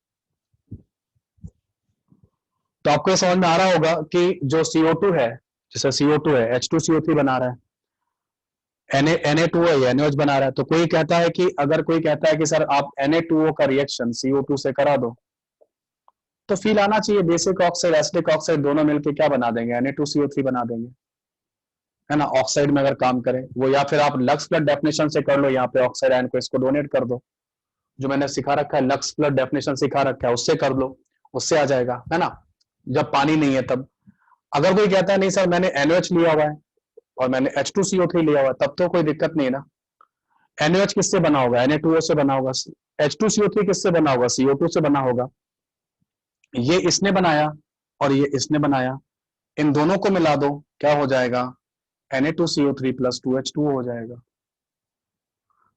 तो आपको ये समझ में आ रहा होगा कि जो CO2 है, जैसे CO2 है, H2CO3 बना रहा है, Na2 है, NaOH बना रहा है। तो कोई कहता है कि, अगर कोई कहता है कि सर आप Na2O का रिएक्शन CO2 से करा दो, तो फील आना चाहिए, बेसिक ऑक्साइड एसिडिक ऑक्साइड दोनों मिलकर क्या बना देंगे, Na2CO3 बना देंगे, है ना। ऑक्साइड में अगर काम करें वो, या फिर आप लक्स ब्लड डेफिनेशन से कर लो, यहाँ पे ऑक्साइड आयन को इसको डोनेट कर दो, जो मैंने सिखा रखा है, लक्स ब्लड डेफिनेशन सिखा रखा है, उससे कर लो, उससे आ जाएगा, है ना। जब पानी नहीं है तब। अगर कोई कहता है नहीं सर मैंने NaOH लिया हुआ है और मैंने H2CO3 लिया हुआ है, तब तो कोई दिक्कत नहीं है ना। NaOH किससे बना होगा, Na2O से बना होगा। H2CO3 किससे बना होगा, CO2 से बना होगा। ये इसने बनाया और ये इसने बनाया, इन दोनों को मिला दो, क्या हो जाएगा, Na2CO3 + 2H2O हो जाएगा।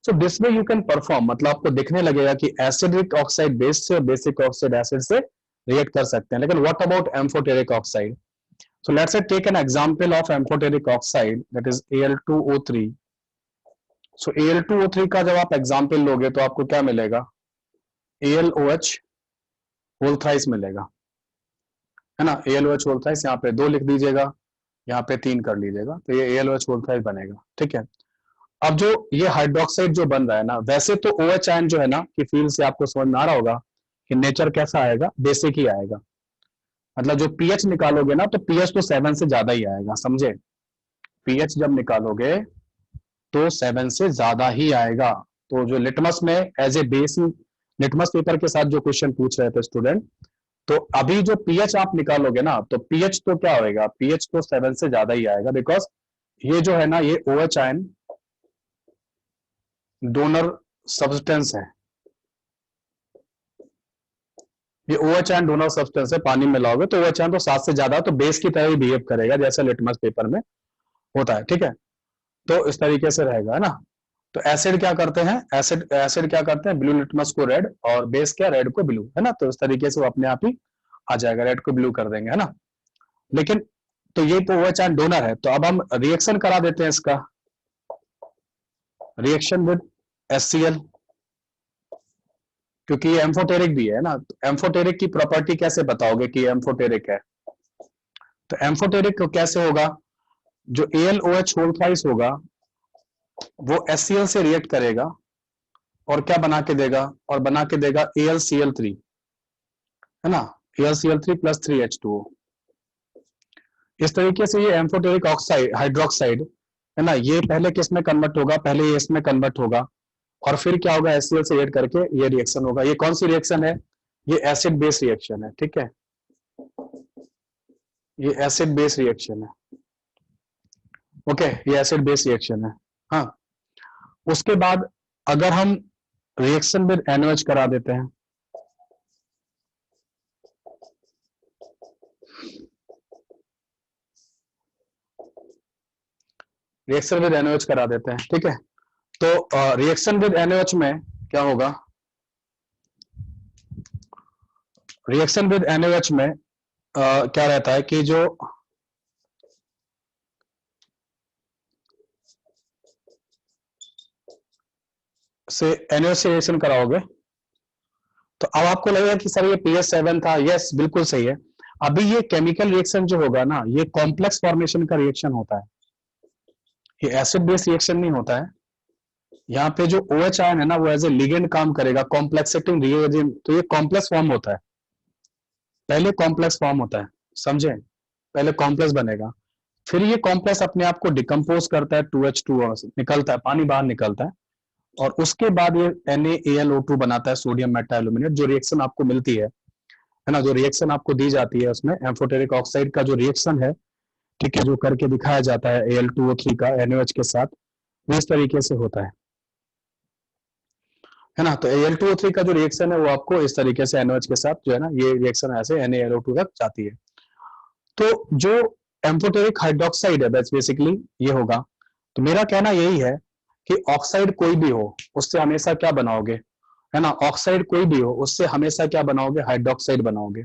So this way you can perform, मतलब आपको दिखने लगेगा कि एसिडिक ऑक्साइड बेस से और बेसिक ऑक्साइड एसिड से रिएक्ट कर सकते हैं। लेकिन what about amphoteric oxide, So let's say take an example of amphoteric oxide, that is Al2O3. So Al2O3 का जब आप एग्जाम्पल लोगे तो आपको क्या मिलेगा, AlOH होल थ्राइस मिलेगा, है ना। AlOH होल थ्राइस, यहाँ पे 2 लिख दीजिएगा, यहाँ पे 3 कर लीजिएगा, तो ये AlOH होल थ्राइस बनेगा, ठीक है। अब जो ये हाइड्रोक्साइड जो बन रहा है ना, वैसे तो OH आयन जो है ना कि फील्ड से आपको समझ में आ रहा होगा कि नेचर कैसा आएगा, बेसिक ही आएगा। मतलब जो पीएच निकालोगे ना तो पीएच तो 7 से ज्यादा ही आएगा, समझे। पीएच जब निकालोगे तो 7 से ज्यादा ही आएगा। तो जो लिटमस में as a base, litmus paper के साथ जो क्वेश्चन पूछ रहे थे स्टूडेंट, तो अभी जो पीएच आप निकालोगे ना तो पीएच तो क्या होएगा, पीएच तो 7 से ज्यादा ही आएगा, बिकॉज ये जो है ना ये OH आयन डोनर सब्सटेंस है, ये OH आयन डोनर सब्सटेंस है। पानी में मिलाओगे तो OH आयन तो 7 से ज्यादा, तो बेस की तरह ही बिहेव करेगा जैसे लिटमस पेपर में होता है, ठीक है। तो इस तरीके से रहेगा, है ना। तो एसिड क्या करते हैं, एसिड एसिड क्या करते हैं, ब्लू लिटमस को रेड और बेस क्या, रेड को ब्लू, है ना। तो इस तरीके से वो अपने आप ही आ जाएगा, रेड को ब्लू कर देंगे, है ना। लेकिन तो ये तो OH आयन डोनर है, तो अब हम रिएक्शन करा देते हैं इसका, रिएक्शन विद HCl, क्योंकि ये एम्फोटेरिक भी है ना। तो एम्फोटेरिक की प्रॉपर्टी कैसे बताओगे कि एम्फोटेरिक है, तो एम्फोटेरिक कैसे होगा, जो AlOH होल थ्राइस होगा वो HCl से रिएक्ट करेगा और क्या बना के देगा, और बना के देगा AlCl3, है ना, AlCl3 प्लस 3H2O। इस तरीके से ये एम्फोटेरिक ऑक्साइड हाइड्रोक्साइड, है ना, ये पहले किस में कन्वर्ट होगा, पहले ये इसमें कन्वर्ट होगा और फिर क्या होगा, HCl से रिएक्ट करके ये रिएक्शन होगा। ये कौन सी रिएक्शन है, ये एसिड बेस रिएक्शन है, ठीक है, ये एसिड बेस रिएक्शन है, ओके, ये एसिड बेस रिएक्शन है। हाँ, उसके बाद अगर हम रिएक्शन विद NaOH करा देते हैं, रिएक्शन विद NaOH करा देते हैं, ठीक है। तो रिएक्शन विद NaOH में क्या होगा, रिएक्शन विद NaOH में क्या रहता है कि जो से NaOH से रिएक्शन कराओगे तो अब आपको लगेगा कि सर ये pH 7 था, यस बिल्कुल सही है। अभी ये केमिकल रिएक्शन जो होगा ना, ये कॉम्प्लेक्स फॉर्मेशन का रिएक्शन होता है, ये एसिड बेस रिएक्शन नहीं होता है। यहाँ पे जो OH आयन है ना वो एज ए लिगेंड काम करेगा, कॉम्प्लेक्सेटिंग रिएजेंट, तो ये कॉम्प्लेक्स फॉर्म होता है, पहले कॉम्प्लेक्स फॉर्म होता है, समझे, पहले कॉम्प्लेक्स बनेगा, फिर ये कॉम्प्लेक्स अपने आप को डिकम्पोज करता है, 2H2O निकलता है, पानी बाहर निकलता है, और उसके बाद ये NaAlO2 बनाता है, सोडियम मेटा एल्यूमिनेट। जो रिएक्शन आपको मिलती है ना, जो रिएक्शन आपको दी जाती है उसमें एम्फोटेरिक ऑक्साइड का जो रिएक्शन है, ठीक है, जो करके दिखाया जाता है Al2O3 का NaOH के साथ, वो इस तरीके से होता है ना। तो Al2O3 का जो रिएक्शन है वो आपको इस तरीके से NaOH के साथ जो है ना, ये रिएक्शन ऐसे NaLO2 तक जाती है। तो जो एम्फोटेरिक हाइड्रोक्साइड है बेसिकली ये होगा। तो मेरा कहना यही है कि ऑक्साइड कोई भी हो उससे हमेशा क्या बनाओगे, है ना, ऑक्साइड कोई भी हो उससे हमेशा क्या बनाओगे, हाइड्रोक्साइड बनाओगे।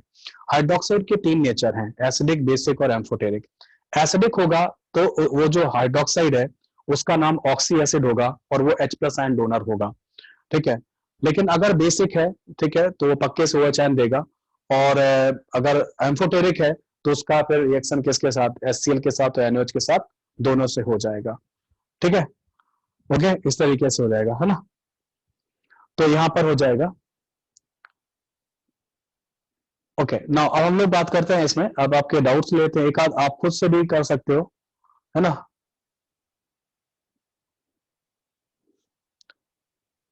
हाइड्रोक्साइड के 3 नेचर हैं, एसिडिक, बेसिक और एम्फोटेरिक। एसिडिक होगा तो वो जो हाइड्रोक्साइड है उसका नाम ऑक्सी एसिड होगा और वो H+ आयन डोनर होगा, ठीक है। लेकिन अगर बेसिक है, ठीक है, तो वो पक्के से OH आयन देगा, और अगर एम्फोटेरिक है तो उसका फिर रिएक्शन किसके साथ, HCl के साथ और NaOH के साथ, दोनों से हो जाएगा, ठीक है, ओके, इस तरीके से हो जाएगा, है ना। तो यहां पर हो जाएगा, ओके। नाउ अब हम लोग बात करते हैं इसमें, अब आपके डाउट्स लेते हैं, एक आध आप खुद से भी कर सकते हो, है ना।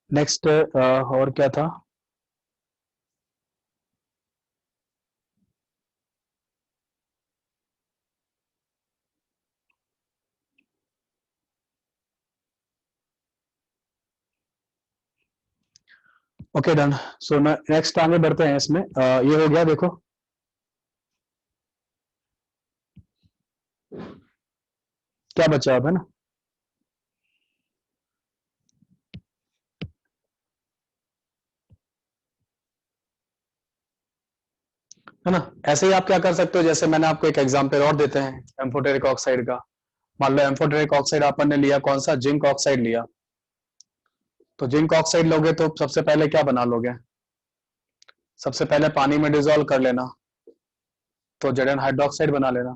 नेक्स्ट और क्या था, ओके डन। सो नेक्स्ट आगे बढ़ते हैं इसमें, ये हो गया, देखो क्या बचा अब, है ना। है ना। ऐसे ही आप क्या कर सकते हो, जैसे मैंने आपको एक एग्जांपल और देते हैं एम्फोटेरिक ऑक्साइड का। मान लो एम्फोटेरिक ऑक्साइड अपन ने लिया, कौन सा, जिंक ऑक्साइड लिया। तो जिंक ऑक्साइड लोगे तो सबसे पहले क्या बना लोगे, सबसे पहले पानी में डिजोल्व कर लेना, तो जेडन हाइड्रोक्साइड बना लेना,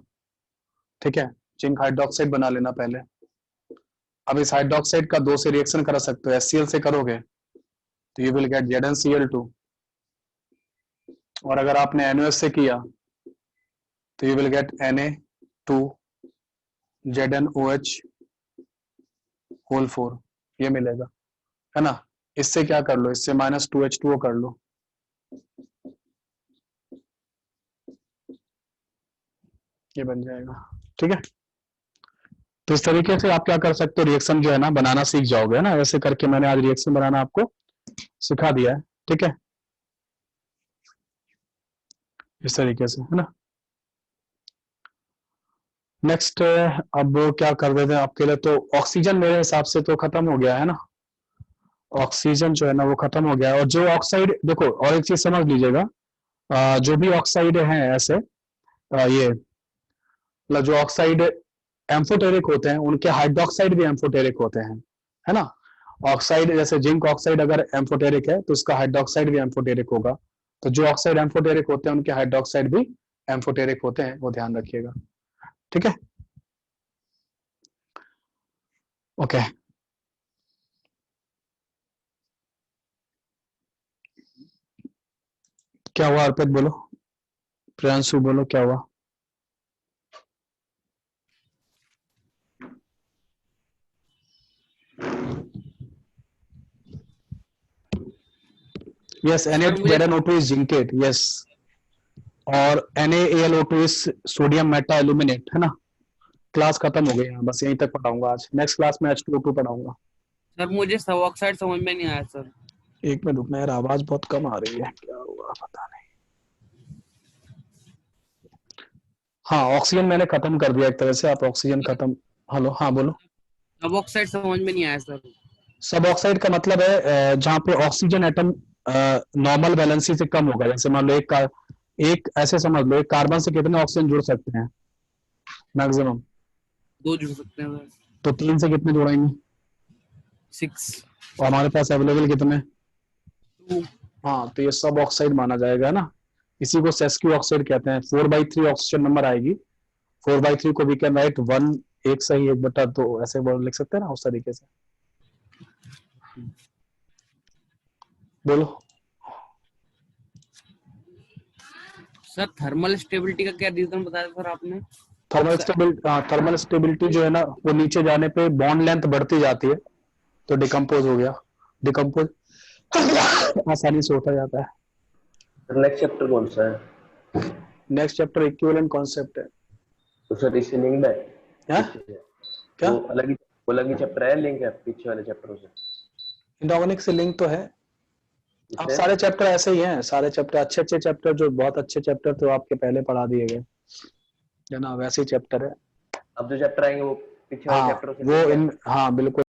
ठीक है, जिंक हाइड्रोक्साइड बना लेना पहले। अब इस हाइड्रोक्साइड का दो से रिएक्शन करा सकते हो, HCl से करोगे तो यू विल गेट ZnCl2, और अगर आपने NaOH से किया तो you will get Na2ZnOH whole 4, ये मिलेगा, है ना। इससे क्या कर लो, इससे -2H2O कर लो, ये बन जाएगा, ठीक है। तो इस तरीके से आप क्या कर सकते हो, रिएक्शन जो है ना बनाना सीख जाओगे, है ना। ऐसे करके मैंने आज रिएक्शन बनाना आपको सिखा दिया है, ठीक है, इस तरीके से, है ना। नेक्स्ट अब क्या कर देते हैं आपके लिए, तो ऑक्सीजन मेरे हिसाब से तो खत्म हो गया है ना, ऑक्सीजन जो है ना वो खत्म हो गया है। और जो ऑक्साइड देखो, और एक चीज समझ लीजिएगा, जो भी ऑक्साइड है ऐसे, ये मतलब जो ऑक्साइड एम्फोटेरिक होते हैं उनके हाइड्रोक्साइड भी एम्फोटेरिक होते हैं, है ना। ऑक्साइड जैसे जिंक ऑक्साइड अगर एम्फोटेरिक है तो उसका हाइड्रोक्साइड भी एम्फोटेरिक होगा। तो जो ऑक्साइड एम्फोटेरिक होते हैं उनके हाइड्रोक्साइड भी एम्फोटेरिक होते हैं, वो ध्यान रखिएगा, ठीक है। ओके, क्या हुआ अर्पित, बोलो, प्रियांशु बोलो क्या हुआ। Yes, Na2ZnO2 is zincate, yes, और NaAlO2 is sodium Meta aluminate, है ना। क्लास खत्म हो गई है, बस यहीं तक पढ़ाऊंगा आज, नेक्स्ट क्लास में H2O2 पढ़ाऊंगा। सर मुझे सब ऑक्साइड समझ में नहीं आया सर। एक मिनट रुकना यार, आवाज बहुत कम आ रही है, क्या हुआ पता नहीं। हाँ, ऑक्सीजन मैंने खत्म कर दिया एक तरह से, आप ऑक्सीजन खत्म। हेलो, हाँ बोलो। सब ऑक्साइड समझ में नहीं आया सर। सब ऑक्साइड का मतलब है जहाँ पे ऑक्सीजन एटम नॉर्मल वैलेंसी से कम होगा। जैसे मान लो एक ऐसे समझ लो, एक कार्बन से कितने ऑक्सीजन जुड़ सकते हैं मैक्सिमम, 2 जुड़ सकते हैं सर। तो 3 से कितने जुड़ेंगे, 6 और हमारे पास अवेलेबल कितने। 2 हाँ, तो ये सब ऑक्साइड माना जाएगा ना, इसी को सेस्क्यू ऑक्साइड कहते हैं। 4/3 ऑक्सीजन नंबर आएगी, 4/3 को वी कैन राइट 1, एक सही 1/2 ऐसे वर्ड लिख सकते हैं ना, उस तरीके से। बोलो। सर थर्मल स्टेबिलिटी का क्या रीजन बताया सर आपने। थर्मल स्टेबिलिटी जो है ना, वो नीचे जाने पे बॉन्ड लेंथ बढ़ती जाती है, तो डिकम्पोज हो गया, डिकम्पोज आसानी से होता जाता है। नेक्स्ट चैप्टर कौन सा है? नेक्स्ट चैप्टर इक्विवेलेंट कॉन्सेप्ट है। तो सर इससे लिंक है क्या क्या वो अलग ही चैप्टर है, लिंक है पीछे वाले चैप्टरों से। इनऑर्गेनिक से लिंक तो है, अब सारे चैप्टर ऐसे ही हैं, सारे चैप्टर अच्छे अच्छे चैप्टर, जो बहुत अच्छे चैप्टर तो आपके पहले पढ़ा दिए गए, है ना, वैसे ही चैप्टर है। अब जो चैप्टर आएंगे वो पीछे वाले हाँ चैप्टरों से वो इन, हाँ बिल्कुल।